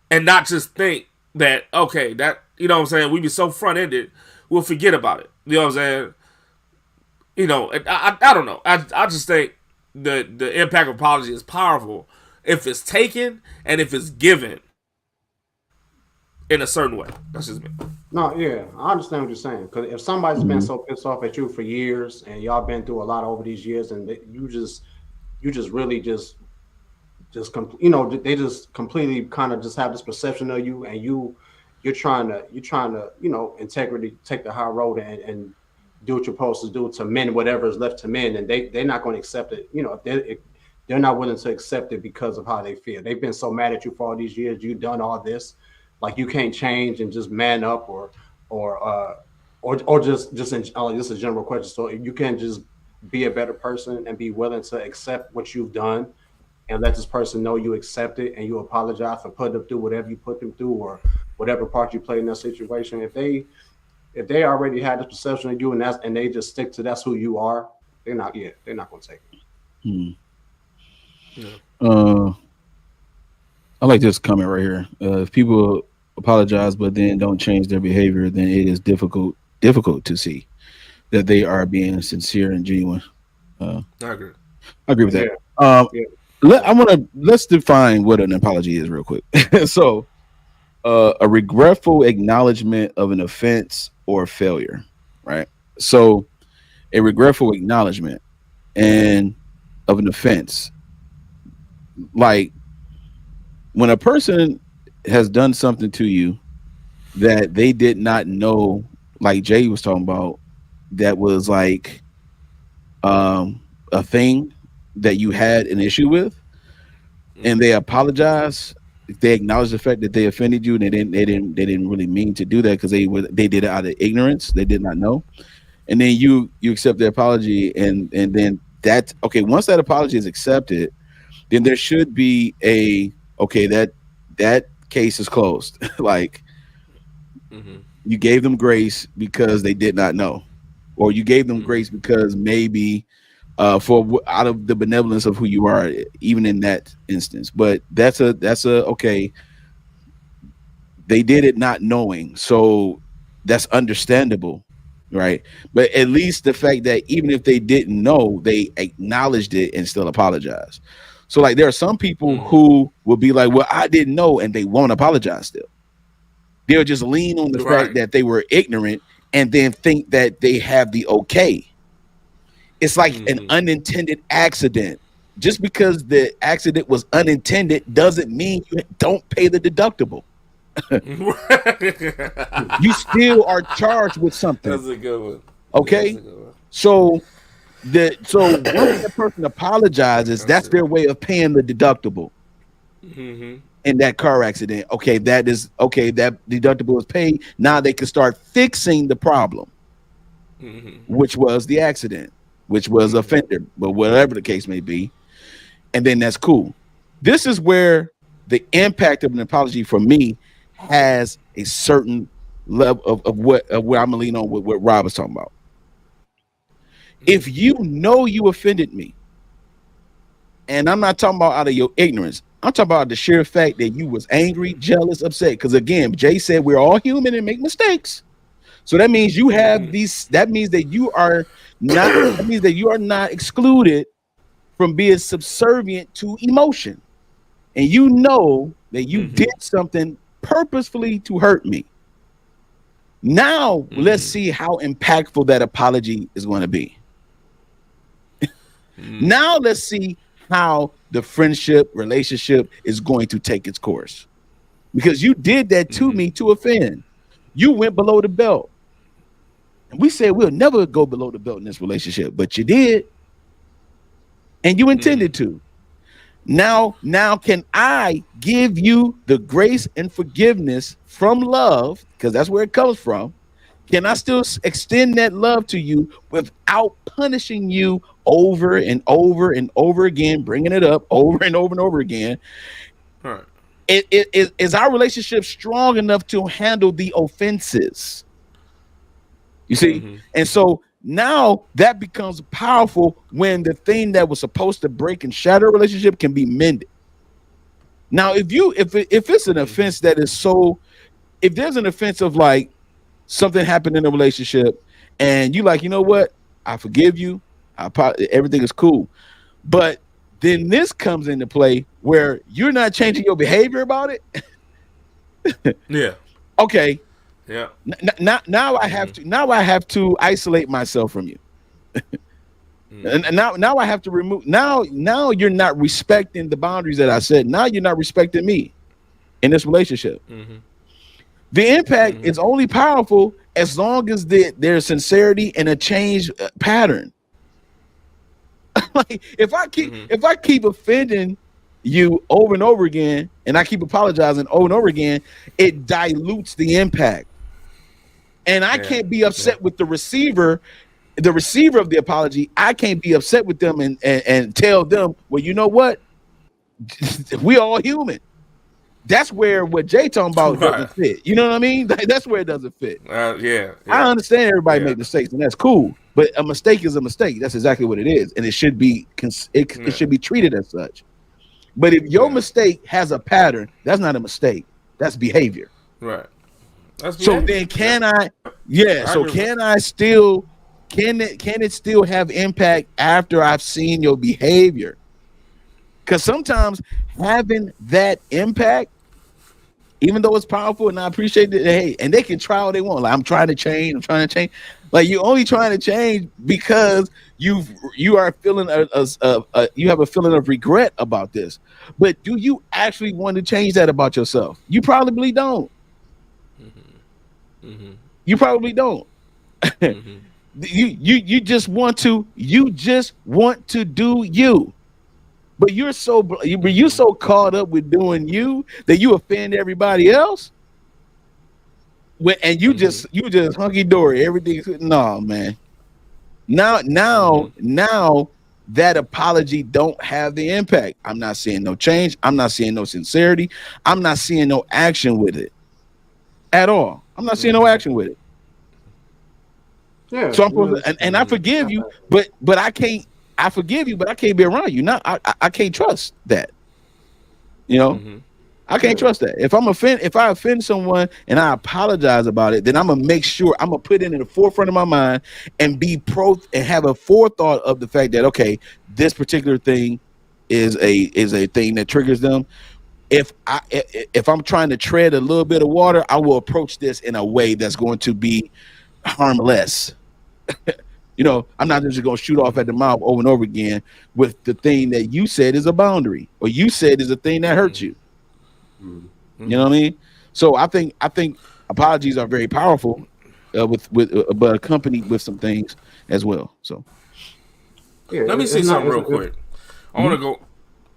and not just think that, okay, that, you know what I'm saying, we be so front-ended, we'll forget about it. You know what I'm saying? You know, I don't know. I just think the impact of apology is powerful if it's taken and if it's given in a certain way. That's just me. No, yeah, I understand what you're saying. Because if somebody's been so pissed off at you for years, and y'all been through a lot over these years, and you just really just you know, they just completely kind of just have this perception of you, and you're trying to you know, integrity, take the high road and do what you're supposed to do to mend whatever is left to mend, and they're not going to accept it. You know, if they're not willing to accept it because of how they feel. They've been so mad at you for all these years. You've done all this, like, you can't change and just man up, or just this is a general question. So if you can just be a better person and be willing to accept what you've done, and let this person know you accept it and you apologize for putting them through whatever you put them through, or whatever part you played in that situation. If they already had this perception of you, and they just stick to that's who you are, they're not going to take it. I like this comment right here. If people apologize but then don't change their behavior, then it is difficult to see that they are being sincere and genuine. I agree. I agree with that. Yeah. Let's define what an apology is real quick. So, a regretful acknowledgement of an offense or failure, right? So, a regretful acknowledgement and of an offense, like when a person has done something to you that they did not know, like Jay was talking about, that was like a thing that you had an issue with, and they apologize, they acknowledge the fact that they offended you, and they didn't really mean to do that because they did it out of ignorance, they did not know, and then you accept their apology, and then that, okay, once that apology is accepted, then there should be that case is closed. Like you gave them grace because they did not know, or you gave them grace because maybe for out of the benevolence of who you are, even in that instance. But that's a okay. They did it not knowing, so that's understandable, right? But at least the fact that even if they didn't know, they acknowledged it and still apologized. So like there are some people who will be like, well, I didn't know, and they won't apologize still. They'll just lean on the fact that they were ignorant and then think that they have the okay. It's like an unintended accident. Just because the accident was unintended doesn't mean you don't pay the deductible. You still are charged with something. That's a good one. Okay. That's a good one. So once that person apologizes, that's their way of paying the deductible. In that car accident. Okay, that deductible is paid. Now they can start fixing the problem, which was the accident, which was offender, but whatever the case may be. And then that's cool. This is where the impact of an apology for me has a certain level of where I'm gonna lean on what Rob was talking about. If you know you offended me, and I'm not talking about out of your ignorance, I'm talking about the sheer fact that you was angry, jealous, upset. Because again, Jay said we're all human and make mistakes. So that means you have these. That means that you are not. That means that you are not excluded from being subservient to emotion, and you know that you did something purposefully to hurt me. Now let's see how impactful that apology is going to be. Now let's see how the friendship relationship is going to take its course, because you did that to me to offend. You went below the belt, and we said we'll never go below the belt in this relationship, but you did, and you intended to. Now can I give you the grace and forgiveness from love, because that's where it comes from? Can I still extend that love to you without punishing you over and over and over again, bringing it up over and over and over again? Right. Is our relationship strong enough to handle the offenses? You see? And so now that becomes powerful when the thing that was supposed to break and shatter a relationship can be mended. Now, if it's an offense that is so, if there's an offense of like something happened in a relationship and you like, you know what, I forgive you, everything is cool, but then this comes into play where you're not changing your behavior about it. Yeah. Okay. Yeah. Now I have to. Now I have to isolate myself from you. And now I have to remove. Now you're not respecting the boundaries that I set. Now you're not respecting me in this relationship. The impact is only powerful as long as there's sincerity and a change pattern. Like if I keep offending you over and over again, and I keep apologizing over and over again, it dilutes the impact. And I can't be upset with the receiver of the apology. I can't be upset with them and tell them, well, you know what? We all human. That's where what Jay talking about doesn't fit. You know what I mean? That's where it doesn't fit. Yeah. I understand everybody make mistakes, and that's cool. But a mistake is a mistake. That's exactly what it is, and it should be it should be treated as such. But if your mistake has a pattern, that's not a mistake. That's behavior. Right. So then can I? Yeah. So can I still? Can it still have impact after I've seen your behavior? Because sometimes having that impact, even though it's powerful, and I appreciate it, hey, and they can try all they want. Like, I'm trying to change. Like, you're only trying to change because you are feeling you have a feeling of regret about this. But do you actually want to change that about yourself? You probably don't. You probably don't. You just want to do you. But you're so caught up with doing you that you offend everybody else. And you just hunky dory. Everything's no, man. Now that apology don't have the impact. I'm not seeing no change. I'm not seeing no sincerity. I'm not seeing no action with it at all. I'm not seeing no action with it. Yeah. So I'm supposed to, and I forgive you, but I can't. I forgive you, but I can't be around you. Not I can't trust that. You know, I can't trust that. If I offend someone and I apologize about it, then I'm gonna make sure I'm gonna put it in the forefront of my mind and be and have a forethought of the fact that, okay, this particular thing is a thing that triggers them. If I'm trying to tread a little bit of water, I will approach this in a way that's going to be harmless. You know, I'm not just going to shoot off at the mouth over and over again with the thing that you said is a boundary or you said is a thing that hurts you. You know what I mean? So I think apologies are very powerful, but accompanied with some things as well. So yeah, let me say something real quick. I want to go.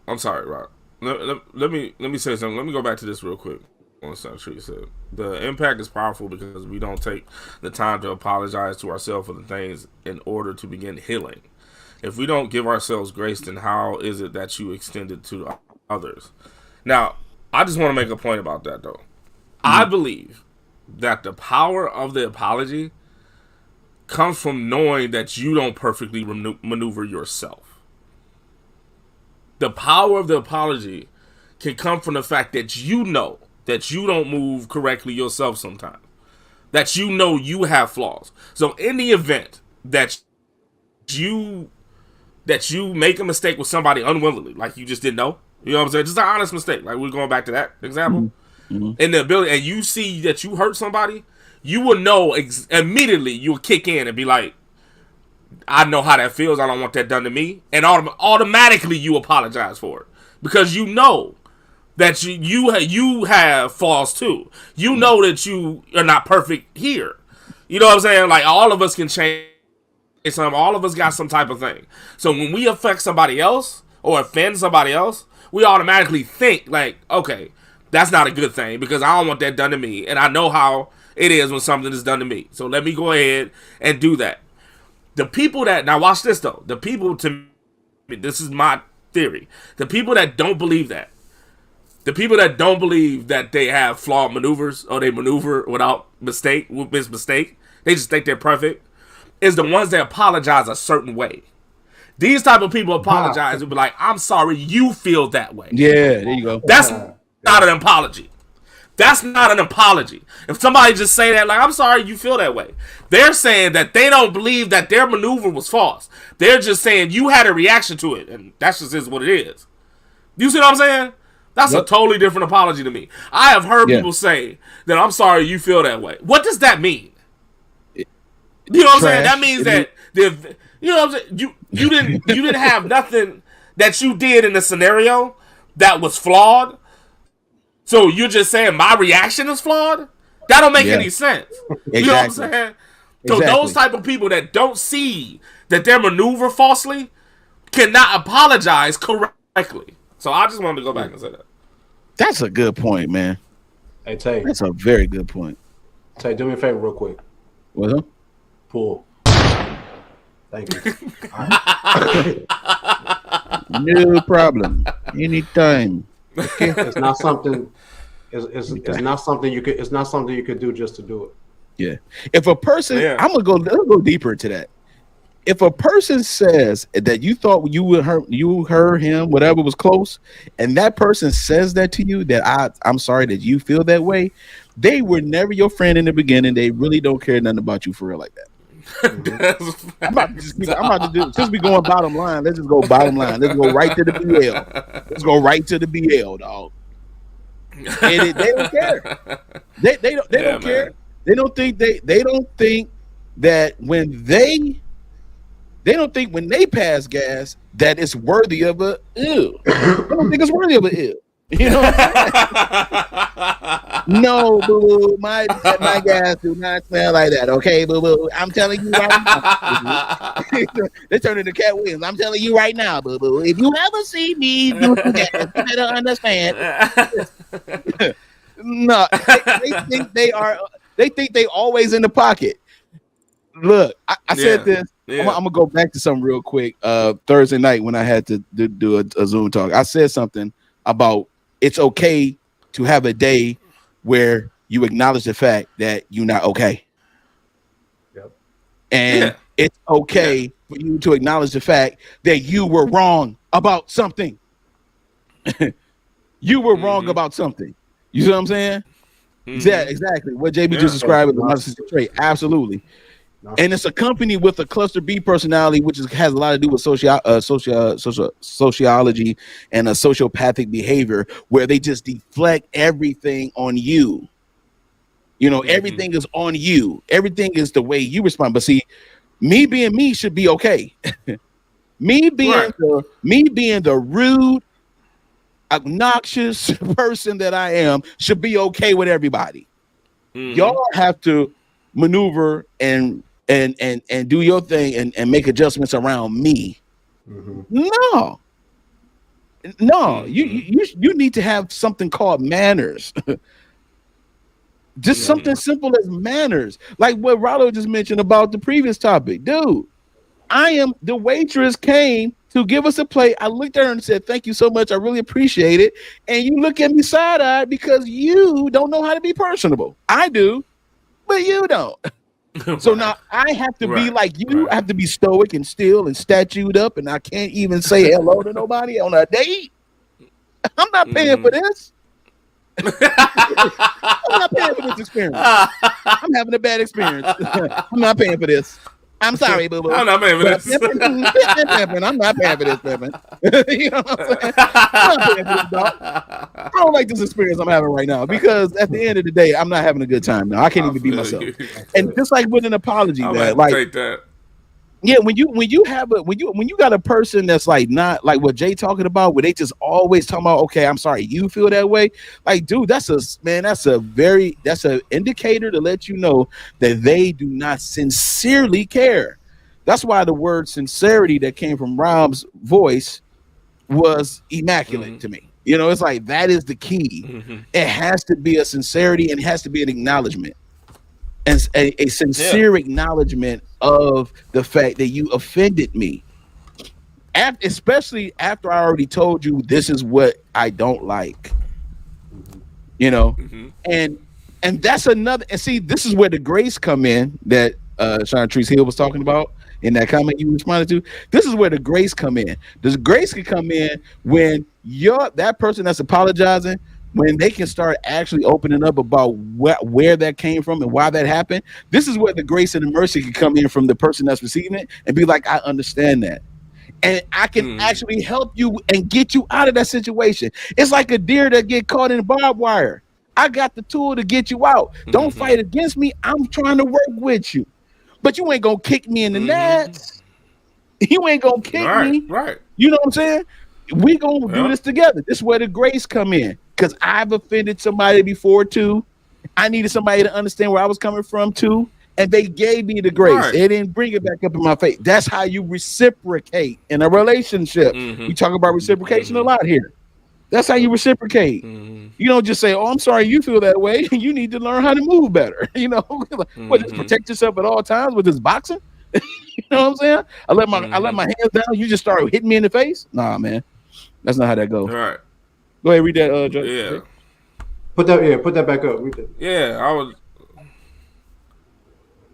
I'm sorry, Rob. Let me say something. Let me go back to this real quick. On something you said, the impact is powerful because we don't take the time to apologize to ourselves for the things in order to begin healing. If we don't give ourselves grace, then how is it that you extend it to others? Now, I just want to make a point about that, though. I believe that the power of the apology comes from knowing that you don't perfectly maneuver yourself. The power of the apology can come from the fact that you know that you don't move correctly yourself sometimes. That you know you have flaws. So in the event that you make a mistake with somebody unwillingly, like you just didn't know, you know what I'm saying? Just an honest mistake. Like we're going back to that example. In the ability, and you see that you hurt somebody, you will know immediately. You'll kick in and be like, I know how that feels. I don't want that done to me. And automatically you apologize for it. Because you know that you have flaws too. You know that you are not perfect here. You know what I'm saying? Like all of us can change something. All of us got some type of thing. So when we affect somebody else or offend somebody else, we automatically think like, okay, that's not a good thing because I don't want that done to me. And I know how it is when something is done to me. So let me go ahead and do that. The people that, now watch this though. The people, to me, this is my theory. The people that don't believe that, the people that don't believe that they have flawed maneuvers or they maneuver without mistake, they just think they're perfect, is the ones that apologize a certain way. These type of people apologize and be like, I'm sorry you feel that way. Yeah, there you go. That's not an apology. That's not an apology. If somebody just say that, like, I'm sorry you feel that way, they're saying that they don't believe that their maneuver was false. They're just saying you had a reaction to it, and that's just is what it is. You see what I'm saying? That's a totally different apology to me. I have heard people say that I'm sorry you feel that way. What does that mean? You know what I'm saying? That means that you know what I'm saying? You didn't have nothing that you did in the scenario that was flawed. So you're just saying my reaction is flawed? That don't make any sense. You know what I'm saying? So those type of people that don't see that their maneuver falsely cannot apologize correctly. So I just wanted to go back and say that. That's a good point, man. Hey, Tay. That's a very good point. Tay, do me a favor real quick. What? Pull. Thank you. No problem. Anytime. Okay. It's not something. It's not something you could. It's not something you could do just to do it. Yeah. If a person, let's go deeper into that. If a person says that you thought you heard him, whatever was close, and that person says that to you, that I'm sorry that you feel that way, they were never your friend in the beginning. They really don't care nothing about you for real like that. I'm about to just be going bottom line. Let's just go bottom line. Let's go right to the BL. Let's go right to the BL, dog. And they don't care. They don't care. They don't think that when they pass gas that it's worthy of a ew. I don't think it's worthy of a ew. You know what I'm saying? No, boo, my gas do not smell like that. Okay, boo. I'm telling you right now. They turn into Cat Williams. I'm telling you right now, boo. If you ever see me do that, you better understand. No, they think they are. They think they always in the pocket. Look, I said this. I'm gonna go back to something real quick. Thursday night when I had to do a Zoom talk, I said something about it's okay to have a day where you acknowledge the fact that you're not okay. Yep. And it's okay for you to acknowledge the fact that you were wrong about something. You were wrong about something. You see what I'm saying? Exactly. What JB just described as a narcissistic trait. Absolutely. And it's accompanied with a cluster B personality, which has a lot to do with sociology and a sociopathic behavior, where they just deflect everything on you. You know, everything is on you. Everything is the way you respond. But see, me being me should be okay. me being the rude, obnoxious person that I am should be okay with everybody. Y'all have to maneuver and do your thing and make adjustments around me. No, you need to have something called manners. Just something simple as manners, like what Rollo just mentioned about the previous topic. Dude, the waitress came to give us a plate. I looked at her and said, "Thank you so much. I really appreciate it." And you look at me side-eyed because you don't know how to be personable. I do, but you don't. So now I have to be like you. I have to be stoic and still and statued up, and I can't even say hello to nobody on a date. I'm not paying for this. I'm not paying for this experience. I'm having a bad experience. I'm not paying for this. I'm sorry, boo boo. I'm not paying for this. I'm not paying for this, Pippin. You know what I'm saying? I'm not paying for this, dog. I don't like this experience I'm having right now because at the end of the day, I'm not having a good time now. I can't even be myself. And just like with an apology, man, like take that. Yeah, when you got a person that's like not like what Jay talking about, where they just always talking about, okay, I'm sorry, you feel that way. Like, dude, that's an indicator to let you know that they do not sincerely care. That's why the word sincerity that came from Rob's voice was immaculate to me. You know, it's like that is the key. It has to be a sincerity and it has to be an acknowledgement. And a sincere acknowledgement of the fact that you offended me, especially after I already told you this is what I don't like, you know. And that's another. And see, this is where the grace come in that Chantrice Hill was talking about in that comment you responded to. This is where the grace come in. The grace can come in when that person that's apologizing, when they can start actually opening up about where that came from and why that happened. This is where the grace and the mercy can come in from the person that's receiving it and be like, I understand that. And I can actually help you and get you out of that situation. It's like a deer that get caught in barbed wire. I got the tool to get you out. Don't fight against me. I'm trying to work with you. But you ain't going to kick me in the nuts. You ain't going to kick me. Right. You know what I'm saying? We going to do this together. This is where the grace come in. Because I've offended somebody before too. I needed somebody to understand where I was coming from too. And they gave me the grace. They didn't bring it back up in my face. That's how you reciprocate in a relationship. We talk about reciprocation a lot here. That's how you reciprocate. You don't just say, "Oh, I'm sorry you feel that way." You need to learn how to move better. You know, just protect yourself at all times with this boxing. You know what I'm saying? I let my hands down. You just start hitting me in the face. Nah, man, that's not how that goes. All right. Go ahead, read that. Joe. Put that back up. Read that. Yeah, I was.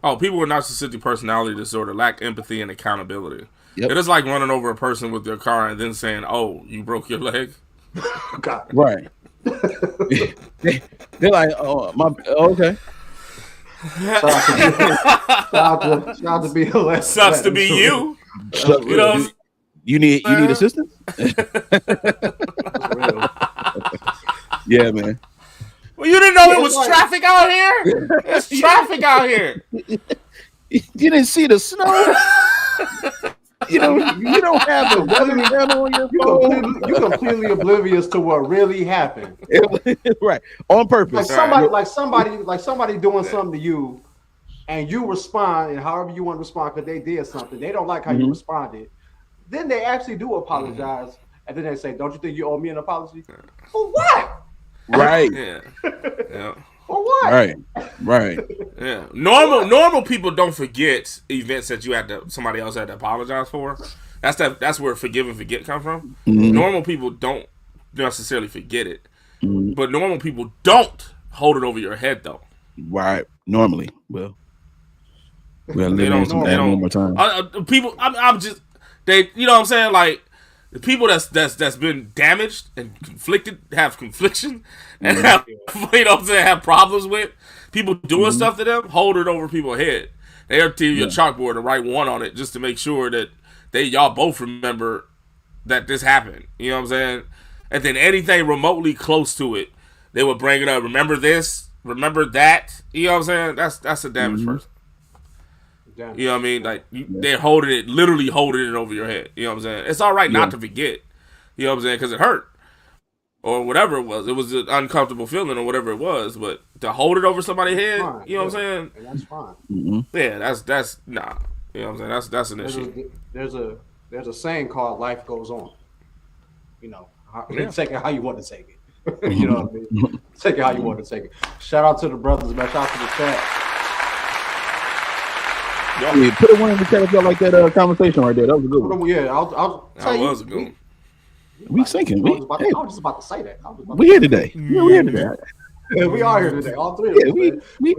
Oh, people with narcissistic personality disorder lack empathy and accountability. It is like running over a person with your car and then saying, "Oh, you broke your leg." God. Right. They're like, "Oh, okay." Shout out to BLS. Sucks to be you. You know. You need assistance? Yeah, man. Well, you didn't know it was traffic out here? There's traffic out here. You didn't see the snow? You don't have the weather channel on your phone. You're completely oblivious to what really happened. Right. On purpose. Like somebody doing something to you and you respond and however you want to respond because they did something. They don't like how you responded. Then they actually do apologize, and then they say, "Don't you think you owe me an apology?" For what? Right. Yeah. For what? Right. Yeah. Normal people don't forget events that somebody else had to apologize for. That's where forgive and forget come from. Mm-hmm. Normal people don't necessarily forget it. Mm-hmm. But normal people don't hold it over your head though. Right. Normally. Well, we'll live on some one more time. People I'm just they you know what I'm saying? Like the people that's been damaged and have confliction and have, you know what I'm saying, have problems with people doing stuff to them, hold it over people's head. They'll tell you a chalkboard and write one on it just to make sure that y'all both remember that this happened. You know what I'm saying? And then anything remotely close to it, they would bring it up. Remember this? Remember that? You know what I'm saying? That's a damaged person. You know what I mean? Like they're literally holding it over your head. You know what I'm saying? It's all right not to forget. You know what I'm saying? Because it hurt or whatever it was. It was an uncomfortable feeling or whatever it was. But to hold it over somebody's head, you know what I'm saying? And that's fine. Yeah, that's nah. You know what I'm saying? That's an issue. There's a saying called "life goes on." You know, take it how you want to take it. You know what I mean? Take it how you want to take it. Shout out to the brothers, man. Shout out to the chat. Yeah, put a one in the chat if y'all like that conversation right there. That was a good one. Yeah, I'll tell you. That was a good one. We sinking. I was just about to say that. We here today. Yeah, we here today. Yeah, we are here today. All three of us.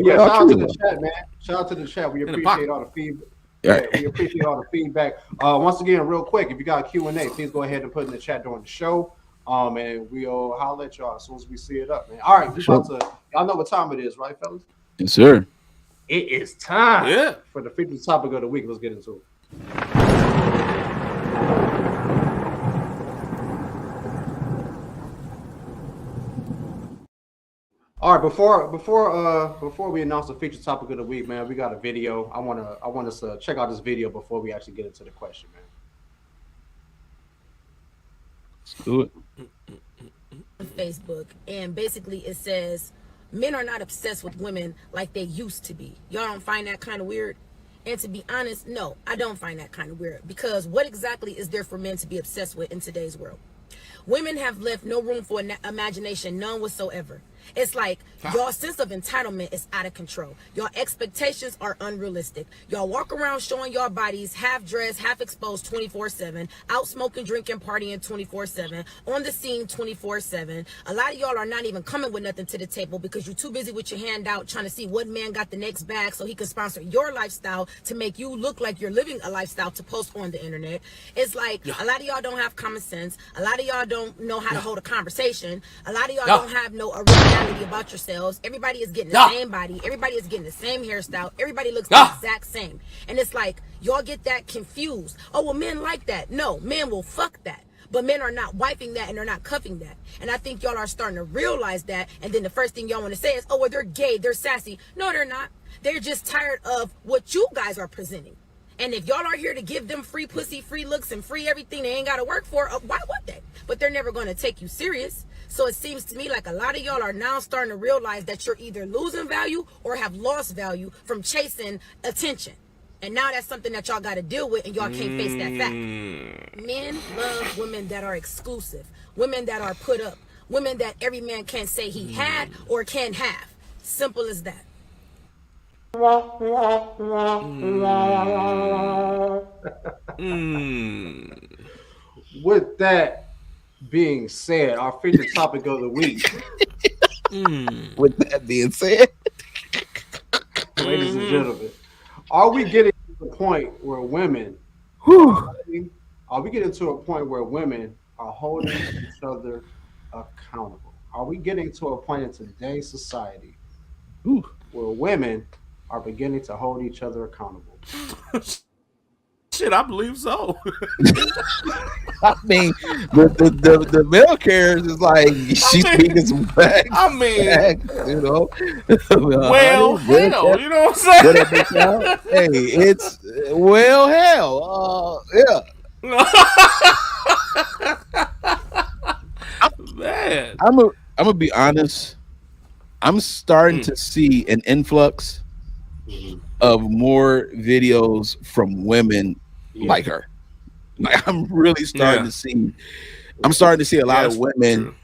Shout out to the chat, man. Shout out to the chat. We appreciate all the feedback. Yeah, we appreciate all the feedback. Once again, real quick, if you got a Q&A, please go ahead and put in the chat during the show. And we'll holler at y'all as soon as we see it up, man. All right, y'all know what time it is, right, fellas? Yes, sir. It is time for the featured topic of the week. Let's get into it. All right, before we announce the featured topic of the week, man, we got a video. I want us to check out this video before we actually get into the question, man. Let's do it. Facebook, and basically it says men are not obsessed with women like they used to be. Y'all don't find that kind of weird? And to be honest, no, I don't find that kind of weird, because what exactly is there for men to be obsessed with in today's world? Women have left no room for imagination, none whatsoever. It's like your sense of entitlement is out of control. Your expectations are unrealistic. Y'all walk around showing your bodies half dressed, half exposed 24/7, out smoking, drinking, partying 24/7, on the scene 24/7. A lot of y'all are not even coming with nothing to the table because you're too busy with your hand out trying to see what man got the next bag so he can sponsor your lifestyle to make you look like you're living a lifestyle to post on the internet. It's like a lot of y'all don't have common sense. A lot of y'all don't know how to hold a conversation. A lot of y'all don't have no originality about yourselves. Everybody is getting the same body. Everybody is getting the same hairstyle. Everybody looks the exact same. And it's like y'all get that confused. Oh, well, men like that. No, men will fuck that. But men are not wiping that and they're not cuffing that. And I think y'all are starting to realize that. And then the first thing y'all want to say is, oh, well, they're gay, they're sassy. No, they're not. They're just tired of what you guys are presenting. And if y'all are here to give them free pussy, free looks, and free everything they ain't got to work for, why would they? But they're never going to take you serious. So it seems to me like a lot of y'all are now starting to realize that you're either losing value or have lost value from chasing attention. And now that's something that y'all got to deal with, and y'all can't face that fact. Men love women that are exclusive, women that are put up, women that every man can't say he had or can have. Simple as that. With that being said, our featured topic of the week. With that being said, ladies and gentlemen, are we getting to the point where women are holding each other accountable? Are we getting to a point in today's society where women are beginning to hold each other accountable? Shit, I believe so. I mean, the male cares is like she's speaking some facts. I mean, you know. Well, hell, you know what I'm saying? Hey, it's hell. Yeah. Man, I'm gonna be honest. I'm starting to see an influx of more videos from women like her. Like I'm really starting to see. I'm starting to see a lot of women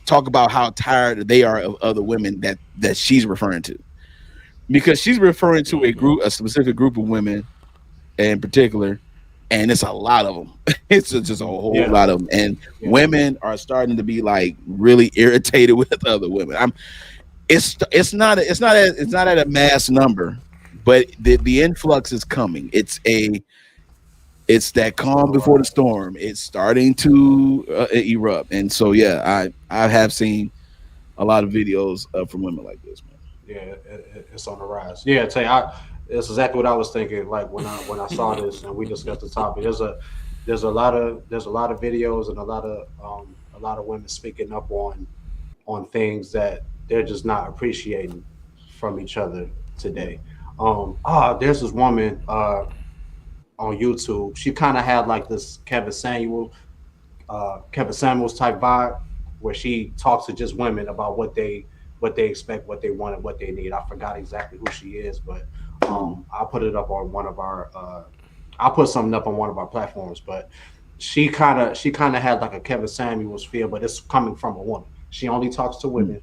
talk about how tired they are of other women that she's referring to, because she's referring to a specific group of women in particular, and it's a lot of them. It's just a whole lot of them, and women are starting to be like really irritated with other women. It's not at a mass number, but the influx is coming. It's that calm before the storm. It's starting to erupt, and so I have seen a lot of videos from women like this, man. Yeah, it's on the rise. Yeah, it's exactly what I was thinking. Like when I saw this and we discussed the topic, there's a lot of videos and a lot of women speaking up on things that they're just not appreciating from each other today. There's this woman on YouTube. She kind of had like this Kevin Samuels type vibe, where she talks to just women about what they expect, what they want, and what they need. I forgot exactly who she is, but I'll put it up on one of our. I'll put something up on one of our platforms. But she kind of had like a Kevin Samuels feel, but it's coming from a woman. She only talks to women,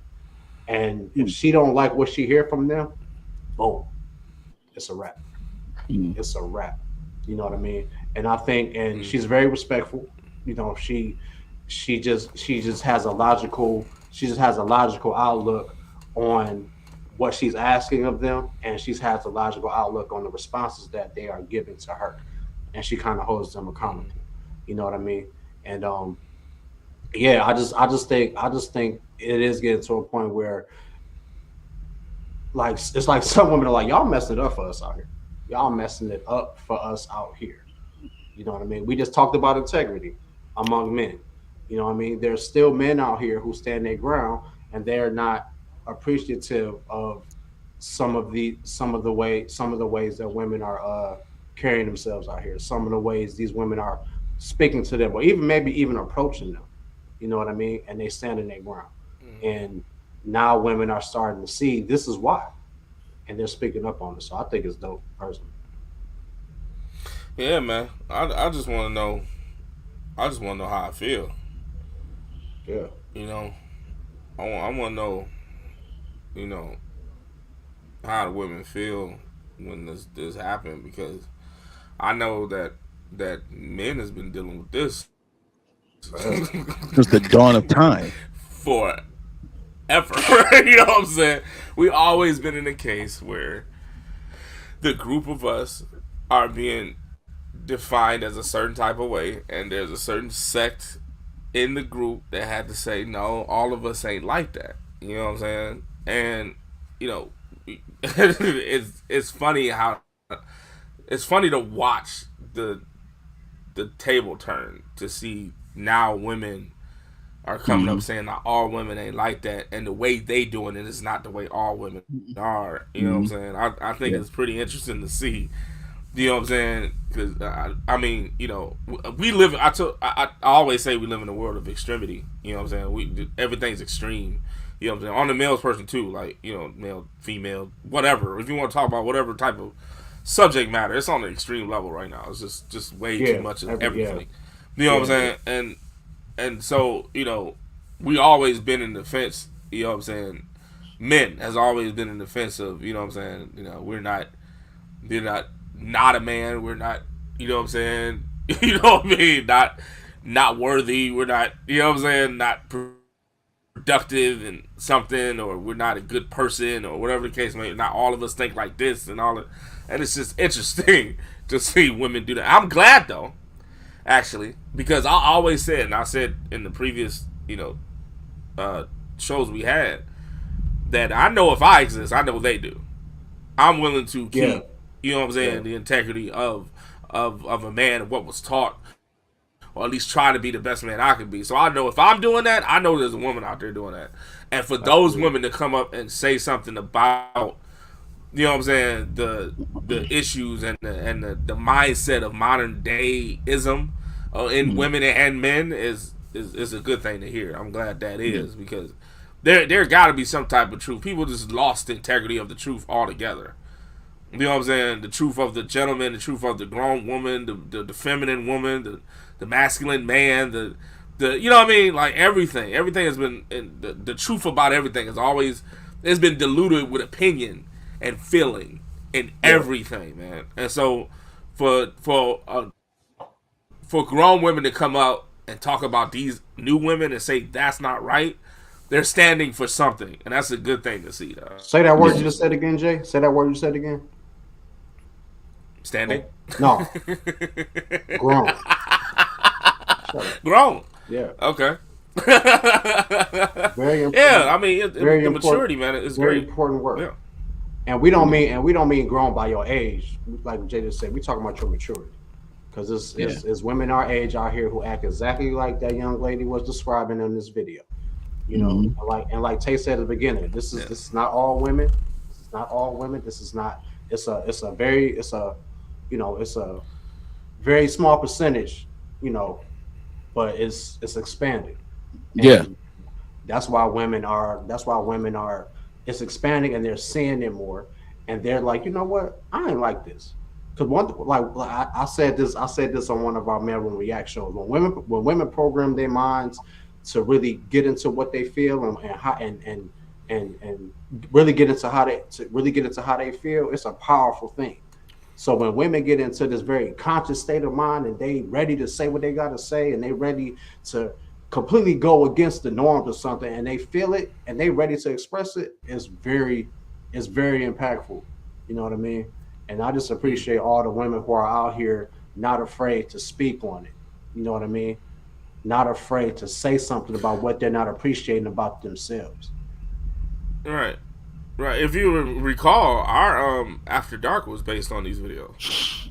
and if she don't like what she hear from them, boom, it's a wrap. It's a wrap. You know what I mean? And I think, and she's very respectful. You know, she just has a logical outlook on what she's asking of them, and she has a logical outlook on the responses that they are giving to her, and she kind of holds them accountable. You know what I mean? And I just think it is getting to a point where, like, it's like some women are like, y'all messing it up for us out here. Y'all messing it up for us out here. You know what I mean? We just talked about integrity among men. You know what I mean? There's still men out here who stand their ground, and they're not appreciative of some of the ways that women are carrying themselves out here. Some of the ways these women are speaking to them, or maybe even approaching them. You know what I mean? And they stand in their ground. And now women are starting to see this is why, and they're speaking up on it. So I think it's dope, personally. Yeah, man. I just want to know. I just want to know how I feel. Yeah. You know, I want to know. You know, how the women feel when this happened, because I know that men has been dealing with this since the dawn of time, forever. You know what I'm saying? We always been in a case where the group of us are being defined as a certain type of way, and there's a certain sect in the group that had to say, no, all of us ain't like that. You know what I'm saying? And you know, it's funny to watch the table turn, to see now women are coming up saying that all women ain't like that, and the way they doing it is not the way all women are. You know what I'm saying? I think it's pretty interesting to see. You know what I'm saying? Because I mean, you know, we live. I always say we live in a world of extremity. You know what I'm saying? Everything's extreme. You know what I'm saying? On the male person too, like, you know, male, female, whatever. If you want to talk about whatever type of subject matter, it's on the extreme level right now. It's just way too much of everything. You know what I'm saying? And so, you know, we always been in the fence. You know what I'm saying? Men has always been in the fence of, you know what I'm saying? You know, we're not a man. We're not, you know what I'm saying? You know what I mean? Not worthy. We're not, you know what I'm saying? Not productive and something, or we're not a good person, or whatever the case may be. Not all of us think like this and all that. And it's just interesting to see women do that. I'm glad though, actually, because I always said, and I said in the previous, you know, shows we had, that I know if I exist, I know they do. I'm willing to keep, you know what I'm saying, the integrity of a man and what was taught, or at least try to be the best man I can be. So I know if I'm doing that, I know there's a woman out there doing that. And for those women to come up and say something about, you know what I'm saying, the issues and the mindset of modern day-ism in women and men is a good thing to hear. I'm glad that is, because there got to be some type of truth. People just lost the integrity of the truth altogether. You know what I'm saying? The truth of the gentleman, the truth of the grown woman, the feminine woman, the masculine man, you know what I mean? Like everything has been the truth about everything is always it's been diluted with opinion and feeling and everything, man. And so for grown women to come out and talk about these new women and say that's not right, they're standing for something, and that's a good thing to see. Say that word you just said again, Jay. Say that word you said again. Standing? No. Grown. Grown. Yeah. Okay. Very important. Yeah, I mean, very the maturity, man, is very important work. Yeah. And we don't mean grown by your age, like Jay just said. We talking about your maturity, because it's women our age out here who act exactly like that young lady was describing in this video. You know, like Tay said at the beginning, this is not all women. This is not all women. This is not. It's a very small percentage. You know, but it's expanding. And that's why women are. It's expanding, and they're seeing it more, and they're like, you know what? I ain't like this. Because I said this on one of our Maleroom React shows. When women program their minds to really get into what they feel and really get into how they feel, it's a powerful thing. So when women get into this very conscious state of mind and they ready to say what they got to say and they ready to completely go against the norms or something and they feel it and they ready to express it, it's very impactful. You know what I mean? And I just appreciate all the women who are out here not afraid to speak on it. You know what I mean? Not afraid to say something about what they're not appreciating about themselves. Right. If you recall, our After Dark was based on these videos.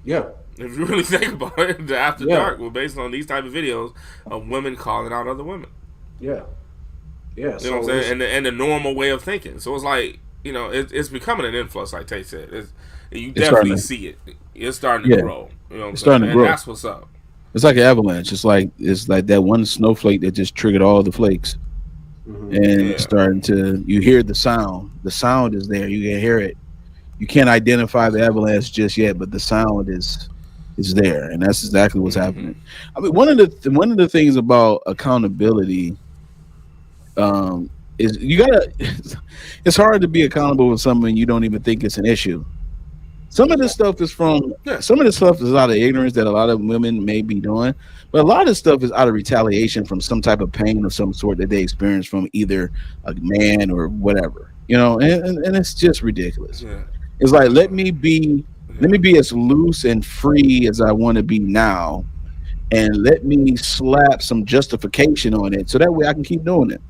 Yeah. If you really think about it, the After Dark was based on these type of videos of women calling out other women. Yeah. Yeah. You know what I'm saying? And the normal way of thinking. So it's like, you know, it's becoming an influence, like Tate said. You definitely see it. It's starting to grow. You know what I'm saying? And that's what's up. It's like an avalanche. It's like that one snowflake that just triggered all the flakes. And starting to, you hear the sound. The sound is there. You can hear it. You can't identify the avalanche just yet, but the sound is there, and that's exactly what's happening. I mean, one of the things about accountability is you gotta. It's hard to be accountable with something you don't even think it's an issue. Some of this stuff is out of ignorance that a lot of women may be doing, but a lot of this stuff is out of retaliation from some type of pain of some sort that they experience from either a man or whatever, you know, and it's just ridiculous. Yeah. It's like, let me be as loose and free as I want to be now, and let me slap some justification on it so that way I can keep doing it.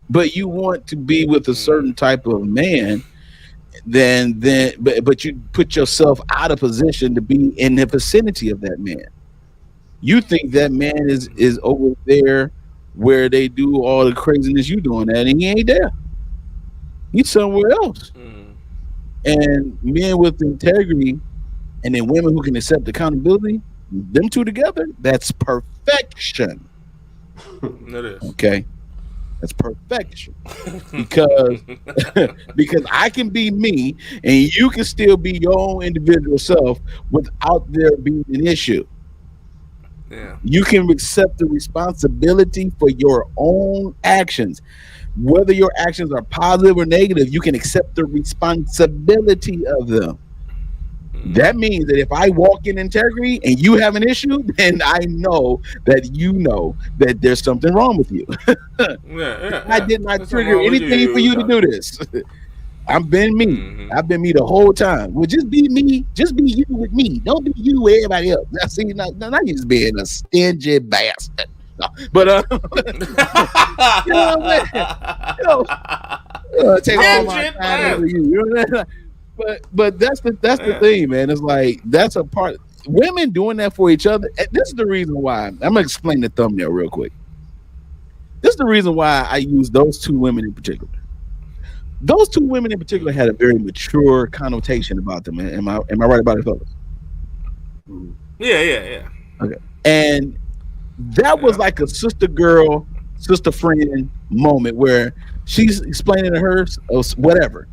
But you want to be with a certain type of man, but you put yourself out of position to be in the vicinity of that man. You think that man is over there where they do all the craziness you doing at, and he ain't there. He's somewhere else. And men with integrity and then women who can accept accountability, them two together, that's perfection. It is. Okay. That's perfection. Because I can be me and you can still be your own individual self without there being an issue. Yeah. You can accept the responsibility for your own actions. Whether your actions are positive or negative, you can accept the responsibility of them. That means that if I walk in integrity and you have an issue, then I know that there's something wrong with you. I did not trigger anything for you to do this. I've been me. I've been me the whole time. Well, just be me. Just be you with me. Don't be you with everybody else. I see, not just being a stingy bastard. No. But you know what I mean? Take all my time with you. You know what I mean? But that's the thing, man. It's like that's a part. Women doing that for each other. This is the reason why. I'm gonna explain the thumbnail real quick. This is the reason why I use those two women in particular. Those two women in particular had a very mature connotation about them. Am I right about it, fellas? Yeah. Okay. And that was like a sister friend moment where she's explaining to her whatever.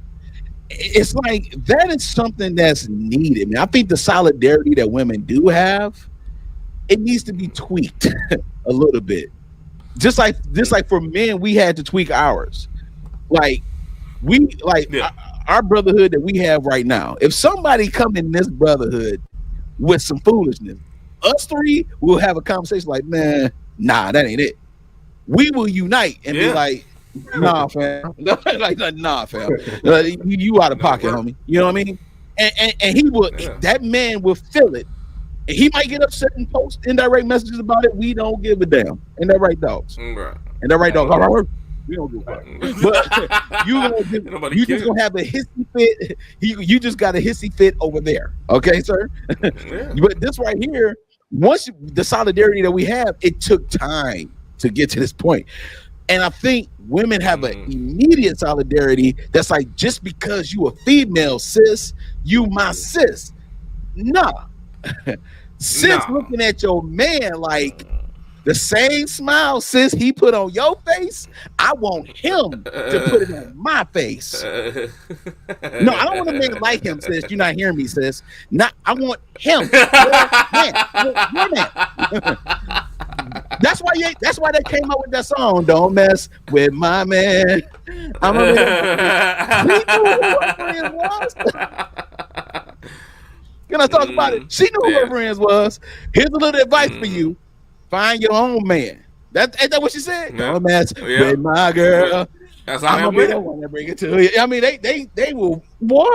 It's like that is something that's needed. Man, I think the solidarity that women do have it needs to be tweaked a little bit. Just like for men, we had to tweak ours. Like our brotherhood that we have right now. If somebody come in this brotherhood with some foolishness, us three will have a conversation like, man, nah, that ain't it. We will unite and be like, nah, fam. like, nah, fam. You out of pocket, homie. You know what I mean? And he will. That man will feel it. And he might get upset and post indirect messages about it. We don't give a damn. And that right, dogs. Right. And that right, dogs. We don't give a fuck. But you just gonna have a hissy fit. You just got a hissy fit over there. Okay, sir? But this right here, once the solidarity that we have, it took time to get to this point. And I think women have an immediate solidarity that's like, just because you a female, sis, you my sis. Nah. Sis looking at your man like the same smile, sis, he put on your face, I want him to put it on my face. No, I don't want a man like him, sis. You're not hearing me, sis. I want him. Your man. That's why they came up with that song, Don't Mess With My Man. I'm a man. She knew who her friend was. Can I talk about it? She knew who her friends was. Here's a little advice for you. Find your own man. Ain't that what she said? Don't mess with my girl. That's how I'm gonna be the one to bring it to you. I mean, they will, boy.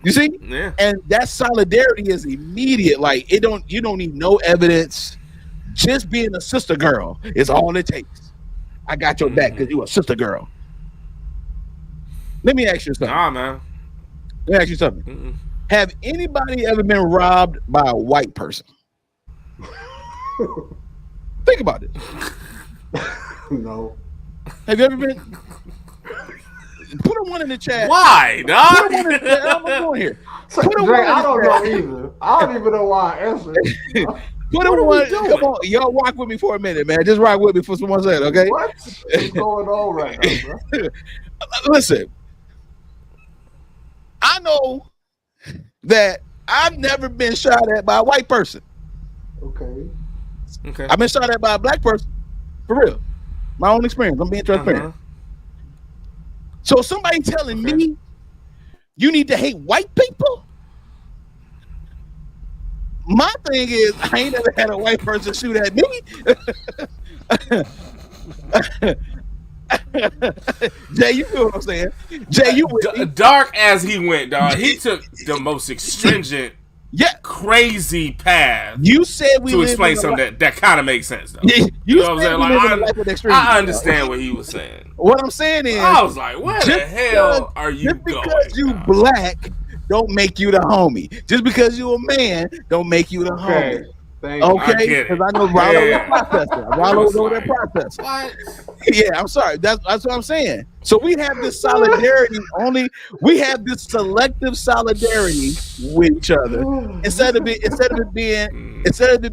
You see? Yeah. And that solidarity is immediate. Like you don't need no evidence. Just being a sister girl is all it takes. I got your back because you a sister girl. Let me ask you something. Nah, man. Let me ask you something. Have anybody ever been robbed by a white person? Think about it. No. Have you ever been? Put a one in the chat. Why, dog? Put a one in the chat. I'm going here. Put a Drake, I don't know either. I don't even know why I answered. Put a one. Come on, y'all rock with me for a minute, man. Just rock with me for 1 second, okay? What's going on right now, bro? Listen, I know that I've never been shot at by a white person. Okay. I've been shot at by a black person. For real. My own experience. I'm being transparent. So somebody telling me you need to hate white people? My thing is, I ain't never had a white person shoot at me. Jay, you feel what I'm saying? Jay, you dark as he went, dog. He took the most stringent, crazy path. You said we to explain something that kind of makes sense, though. You know what I'm saying? I understand what he was saying. What I'm saying is, I was like, where the hell are you going? Just because you black don't make you the homie. Just because you a man don't make you the homie. Okay, because I know Rollo is processing. Rollo's over there processing. What? Yeah, I'm sorry. That's what I'm saying. So we have this solidarity. We have this selective solidarity with each other instead of it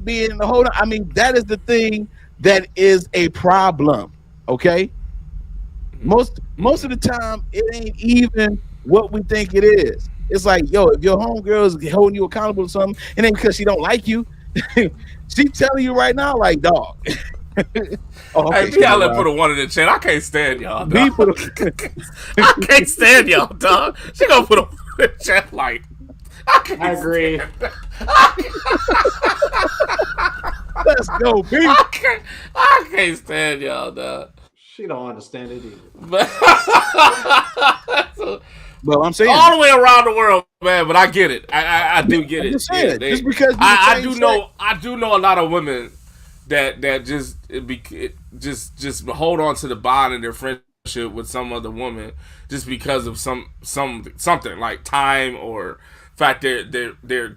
being the whole. I mean, that is the thing that is a problem. Okay. Most of the time, it ain't even what we think it is. It's like, yo, if your homegirl is holding you accountable to something, it ain't because she don't like you. She telling you right now, like, dog. Hey, P.I.L. put a one in the chat. I can't stand y'all, dog. I can't stand y'all, dog. She gonna put a one in the chat, like, I agree. Let's go, B. I can't stand y'all, dog. She don't understand it either. But I'm saying all the way around the world, man. But I get it. I do get it. Saying, just because I do know a lot of women that just hold on to the bond in their friendship with some other woman just because of something like time or fact they're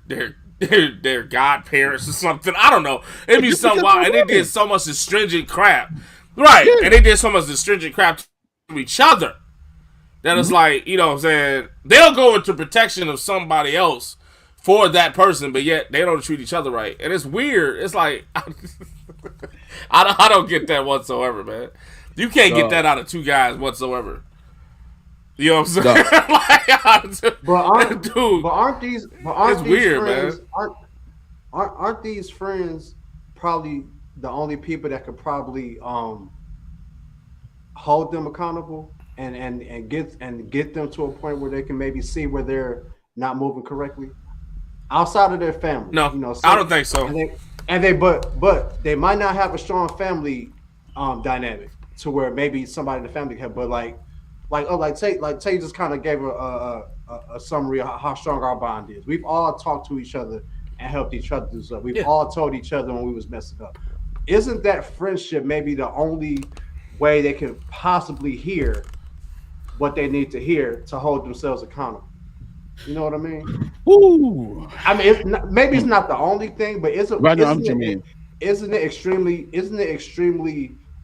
godparents or something. I don't know. It'd be something wild, and they did so much stringent crap, right? Yeah. And they did so much stringent crap to each other. That is like, you know what I'm saying, they'll go into protection of somebody else for that person, but yet they don't treat each other right. And it's weird. It's like, I don't get that whatsoever, man. You can't get that out of two guys whatsoever. You know what I'm saying? Aren't these weird, friends, man. Aren't these friends probably the only people that could probably hold them accountable and get them to a point where they can maybe see where they're not moving correctly outside of their family. No, you know, I don't think so. But they might not have a strong family dynamic to where maybe somebody in the family can. But Tay just kind of gave a summary of how strong our bond is. We've all talked to each other and helped each other do stuff. We've all told each other when we was messing up. Isn't that friendship maybe the only way they can possibly hear what they need to hear to hold themselves accountable? You know what I mean? Ooh. I mean, maybe it's not the only thing, but isn't it extremely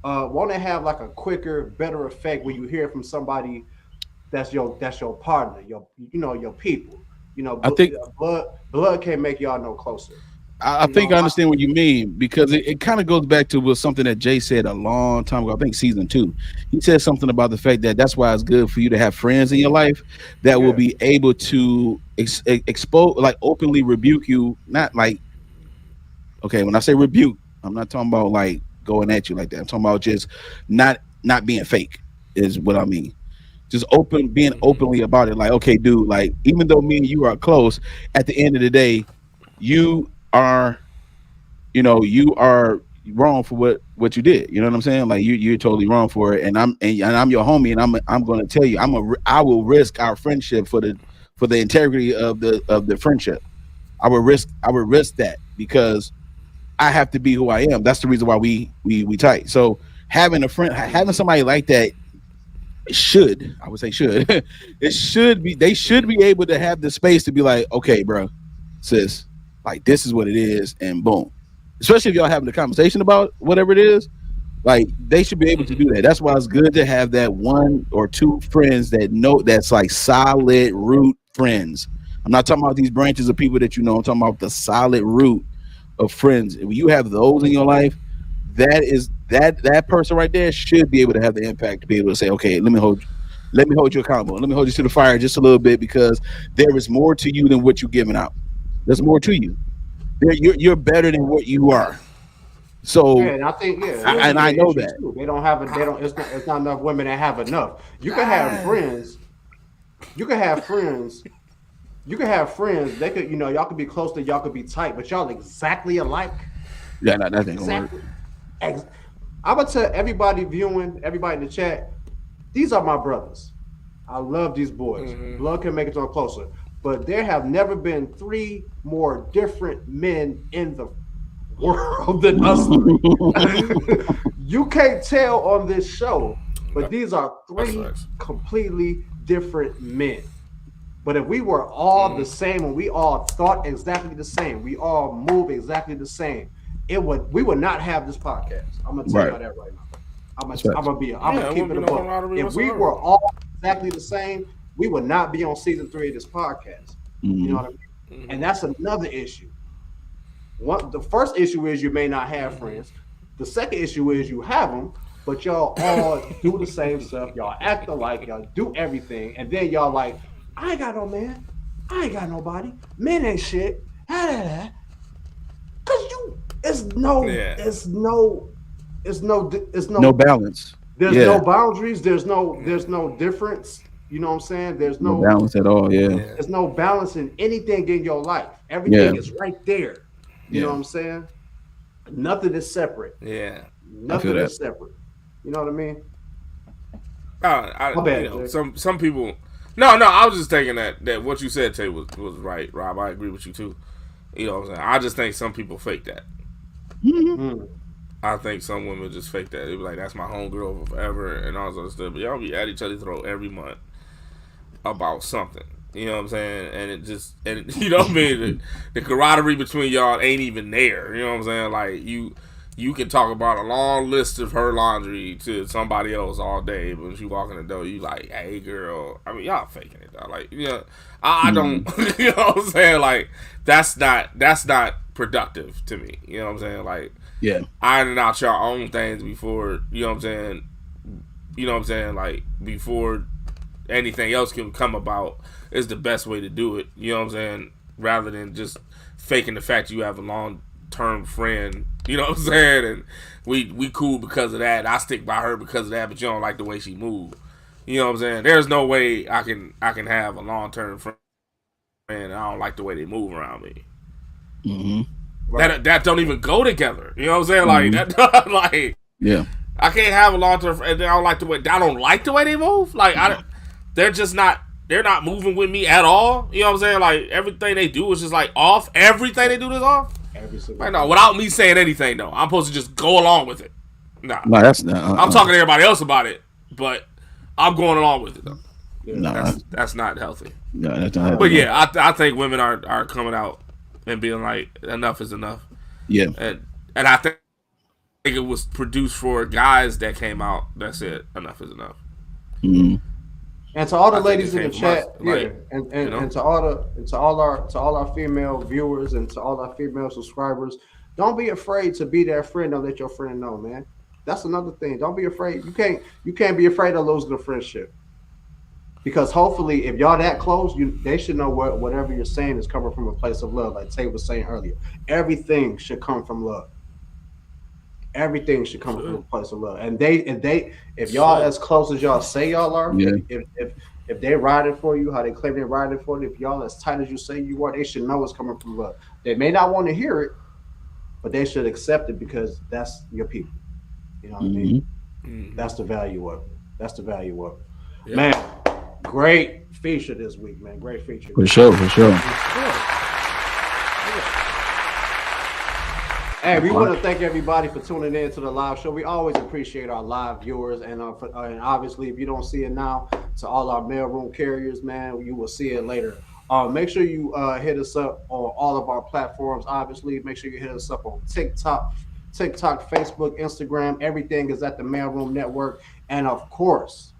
won't it have like a quicker, better effect when you hear from somebody that's your partner, your people. You know, I think blood can make y'all no closer. I think I understand what you mean, because it kind of goes back to something that Jay said a long time ago. I think season 2. He said something about the fact that that's why it's good for you to have friends in your life that will be able to expose, like openly rebuke you. Not like, okay, when I say rebuke, I'm not talking about like going at you like that. I'm talking about just not being fake is what I mean. Just being openly about it. Like, okay, dude, like even though me and you are close, at the end of the day, you are wrong for what you did. You know what I'm saying? Like you're totally wrong for it. And I'm your homie, and I'm going to tell you, I will risk our friendship for the integrity of the friendship. I would risk that because I have to be who I am. That's the reason why we tight. So having somebody like that they should be able to have the space to be like, okay, bro, sis, like this is what it is, and boom. Especially if y'all having a conversation about whatever it is, like they should be able to do that. That's why it's good to have that 1 or 2 friends that's like solid root friends. I'm not talking about these branches of people that you know. I'm talking about the solid root of friends. If you have those in your life, that person right there should be able to have the impact to be able to say, okay, let me hold you accountable. Let me hold you to the fire just a little bit, because there is more to you than what you're giving out. There's more to you. You're better than what you are. So and I think I know that too. It's not enough women that have enough. You can have friends. They could, y'all could be close to, y'all could be tight, but y'all exactly alike. Yeah, that ain't gonna work. I'm gonna tell everybody everybody in the chat, these are my brothers. I love these boys. Mm-hmm. Blood can make it on closer. But there have never been 3 more different men in the world than us 3. You can't tell on this show, but these are 3 completely different men. But if we were all the same and we all thought exactly the same, we all move exactly the same, we would not have this podcast. I'm gonna tell you that right now. I'm gonna keep it above. If we were all exactly the same, we would not be on season 3 of this podcast. Mm-hmm. You know what I mean? Mm-hmm. And that's another issue. The first issue is you may not have friends. The second issue is you have them, but y'all all do the same stuff. Y'all act alike. Y'all do everything. And then y'all like, I ain't got no man. I ain't got nobody. Men ain't shit. Cause it's no balance. There's no boundaries. There's no difference. You know what I'm saying? There's no balance at all. Yeah. There's no balance in anything in your life. Everything is right there. You know what I'm saying? Nothing is separate. Yeah. Nothing is separate. You know what I mean? My bad, some people. No. I was just thinking that what you said, Tay, was right, Rob. I agree with you too. You know what I'm saying? I just think some people fake that. Mm-hmm. I think some women just fake that. They be like, "That's my homegirl forever," and all this other stuff. But y'all be at each other's throat every month about something. You know what I'm saying? And you know what I mean? The camaraderie between y'all ain't even there. You know what I'm saying? Like you can talk about a long list of her laundry to somebody else all day, but when she walk in the door, you like, "Hey, girl." I mean, y'all faking it, though. Like, I don't. You know what I'm saying? Like, that's not productive to me. You know what I'm saying? Like, ironing out your own things before. You know what I'm saying? You know what I'm saying? Like, before anything else can come about is the best way to do it. You know what I'm saying? Rather than just faking the fact you have a long term friend. You know what I'm saying? And we cool because of that. I stick by her because of that, but you don't like the way she move. You know what I'm saying? There's no way I can have a long term friend and I don't like the way they move around me. Mm-hmm. That don't even go together. You know what I'm saying? Like that, like yeah. I can't have a long term friend and I don't like the way they move. Like they're just not. They're not moving with me at all. You know what I'm saying? Like everything they do is just like off. Everything they do is off. Like no, without me saying anything though. I'm supposed to just go along with it. Nah, no, that's not. I'm talking to everybody else about it, but I'm going along with it though. No, that's not healthy. No, that's not. But yeah, I think women are coming out and being like, enough is enough. Yeah, and I think it was produced for guys that came out that said enough is enough. Mm-hmm. And to all the ladies in the chat, like, and to all our female viewers and to all our female subscribers, don't be afraid to be their friend. Don't let your friend know, man. That's another thing. Don't be afraid. You can't be afraid of losing a friendship, because hopefully, if y'all that close, they should know whatever you're saying is coming from a place of love. Like Tay was saying earlier, everything should come from love. Everything should come from a place of love. And if y'all as close as y'all say y'all are, if they riding for you, how they claim they're riding for you, if y'all as tight as you say you are, they should know it's coming from love. They may not want to hear it, but they should accept it because that's your people. You know what I mean? Mm-hmm. That's the value of it. Yeah. Man, great feature this week, man. Great feature. For sure. Hey, we want to thank everybody for tuning in to the live show. We always appreciate our live viewers, and obviously, if you don't see it now, to all our mailroom carriers, man, you will see it later. Make sure you hit us up on all of our platforms. Obviously, make sure you hit us up on TikTok, Facebook, Instagram. Everything is at the Mailroom Network, and of course,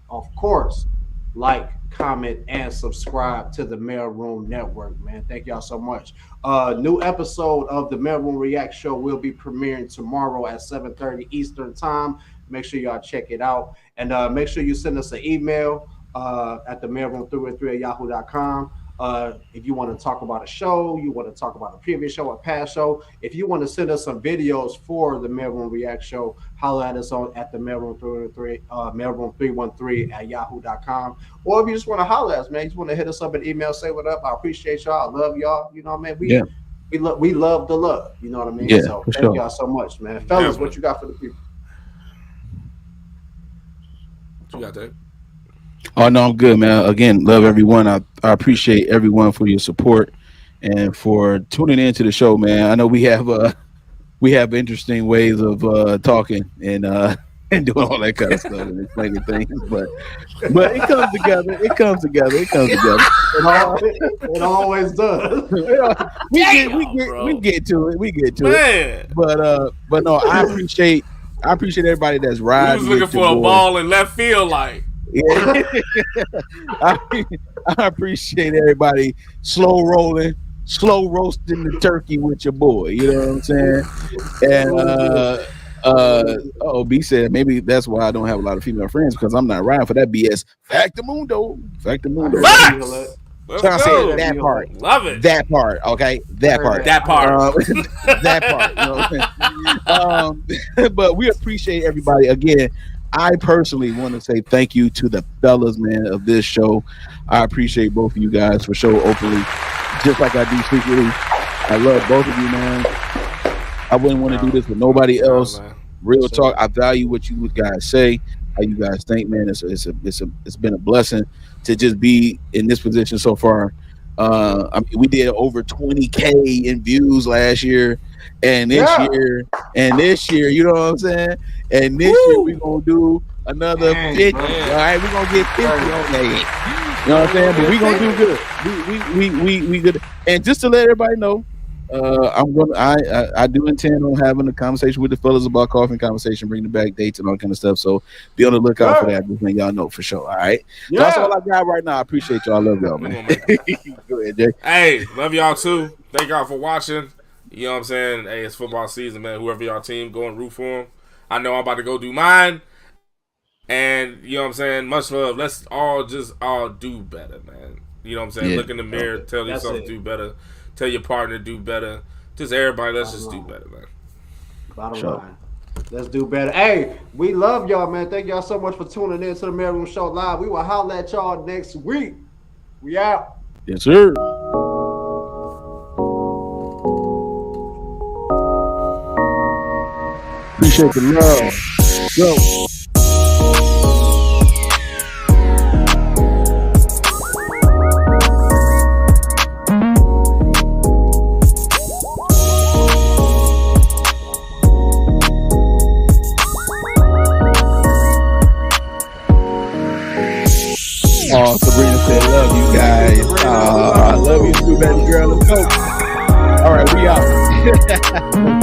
like, comment, and subscribe to the Mailroom Network, man. Thank y'all so much. New episode of the Mailroom React Show will be premiering tomorrow at 7:30 Eastern Time. Make sure y'all check it out. And make sure you send us an email at the mailroom313@yahoo.com. If you want to talk about a show, you want to talk about a previous show, a past show, if you want to send us some videos for the Mailroom React Show, holler at us at the mailroom313 @yahoo.com. Or if you just want to holler at us, man, you just want to hit us up an email, say what up. I appreciate y'all. I love y'all. You know what I mean? We love the love. You know what I mean? Yeah, so thank y'all so much, man. Fellas, what you got for the people? What you got there? Oh no, I'm good, man. Again, love everyone. I appreciate everyone for your support and for tuning into the show, man. I know we have interesting ways of talking and doing all that kind of stuff and explaining things, but it comes together. It always does. We get to it. Man. But no, I appreciate everybody that's riding. We was looking for a ball in left field, like. Yeah. I appreciate everybody slow roasting the turkey with your boy. You know what I'm saying? And B said maybe that's why I don't have a lot of female friends, because I'm not riding for that BS. Factamundo. Let's Trying to go. say that part. Love it. That part. Okay. That part. That part. You know but we appreciate everybody again. I personally want to say thank you to the fellas, man, of this show. I appreciate both of you guys for show openly, just like I do secretly. I love both of you, man. I wouldn't want to do this with nobody else. Real talk. I value what you guys say, how you guys think, man. It's been a blessing to just be in this position so far. I mean, we did over 20K in views last year, and this year, you know what I'm saying? And this year we're gonna do another 50. All right, we're gonna get 50 on that. You know what I'm saying? But we're gonna do good. We good. And just to let everybody know, I do intend on having a conversation with the fellas about coffee conversation, bringing back dates and all kind of stuff. So be on the lookout for that. Just letting y'all know for sure. All right. Yeah. So that's all I got right now. I appreciate y'all. I love y'all, man. Go ahead, Jay. Hey, love y'all too. Thank y'all for watching. You know what I'm saying? Hey, it's football season, man. Whoever y'all team, go and root for them. I know I'm about to go do mine. And you know what I'm saying? Much love. Let's all do better, man. You know what I'm saying? Yeah. Look in the mirror, tell yourself to do better. Tell your partner to do better. Just everybody, let's just do better, man. Bottom line. Let's do better. Hey, we love y'all, man. Thank y'all so much for tuning in to the Maleroom Show Live. We will holler at y'all next week. We out. Yes, sir. Appreciate the love. Go. Oh, Sabrina said, love you guys. I love you too, baby girl. Let's go. All right, we out.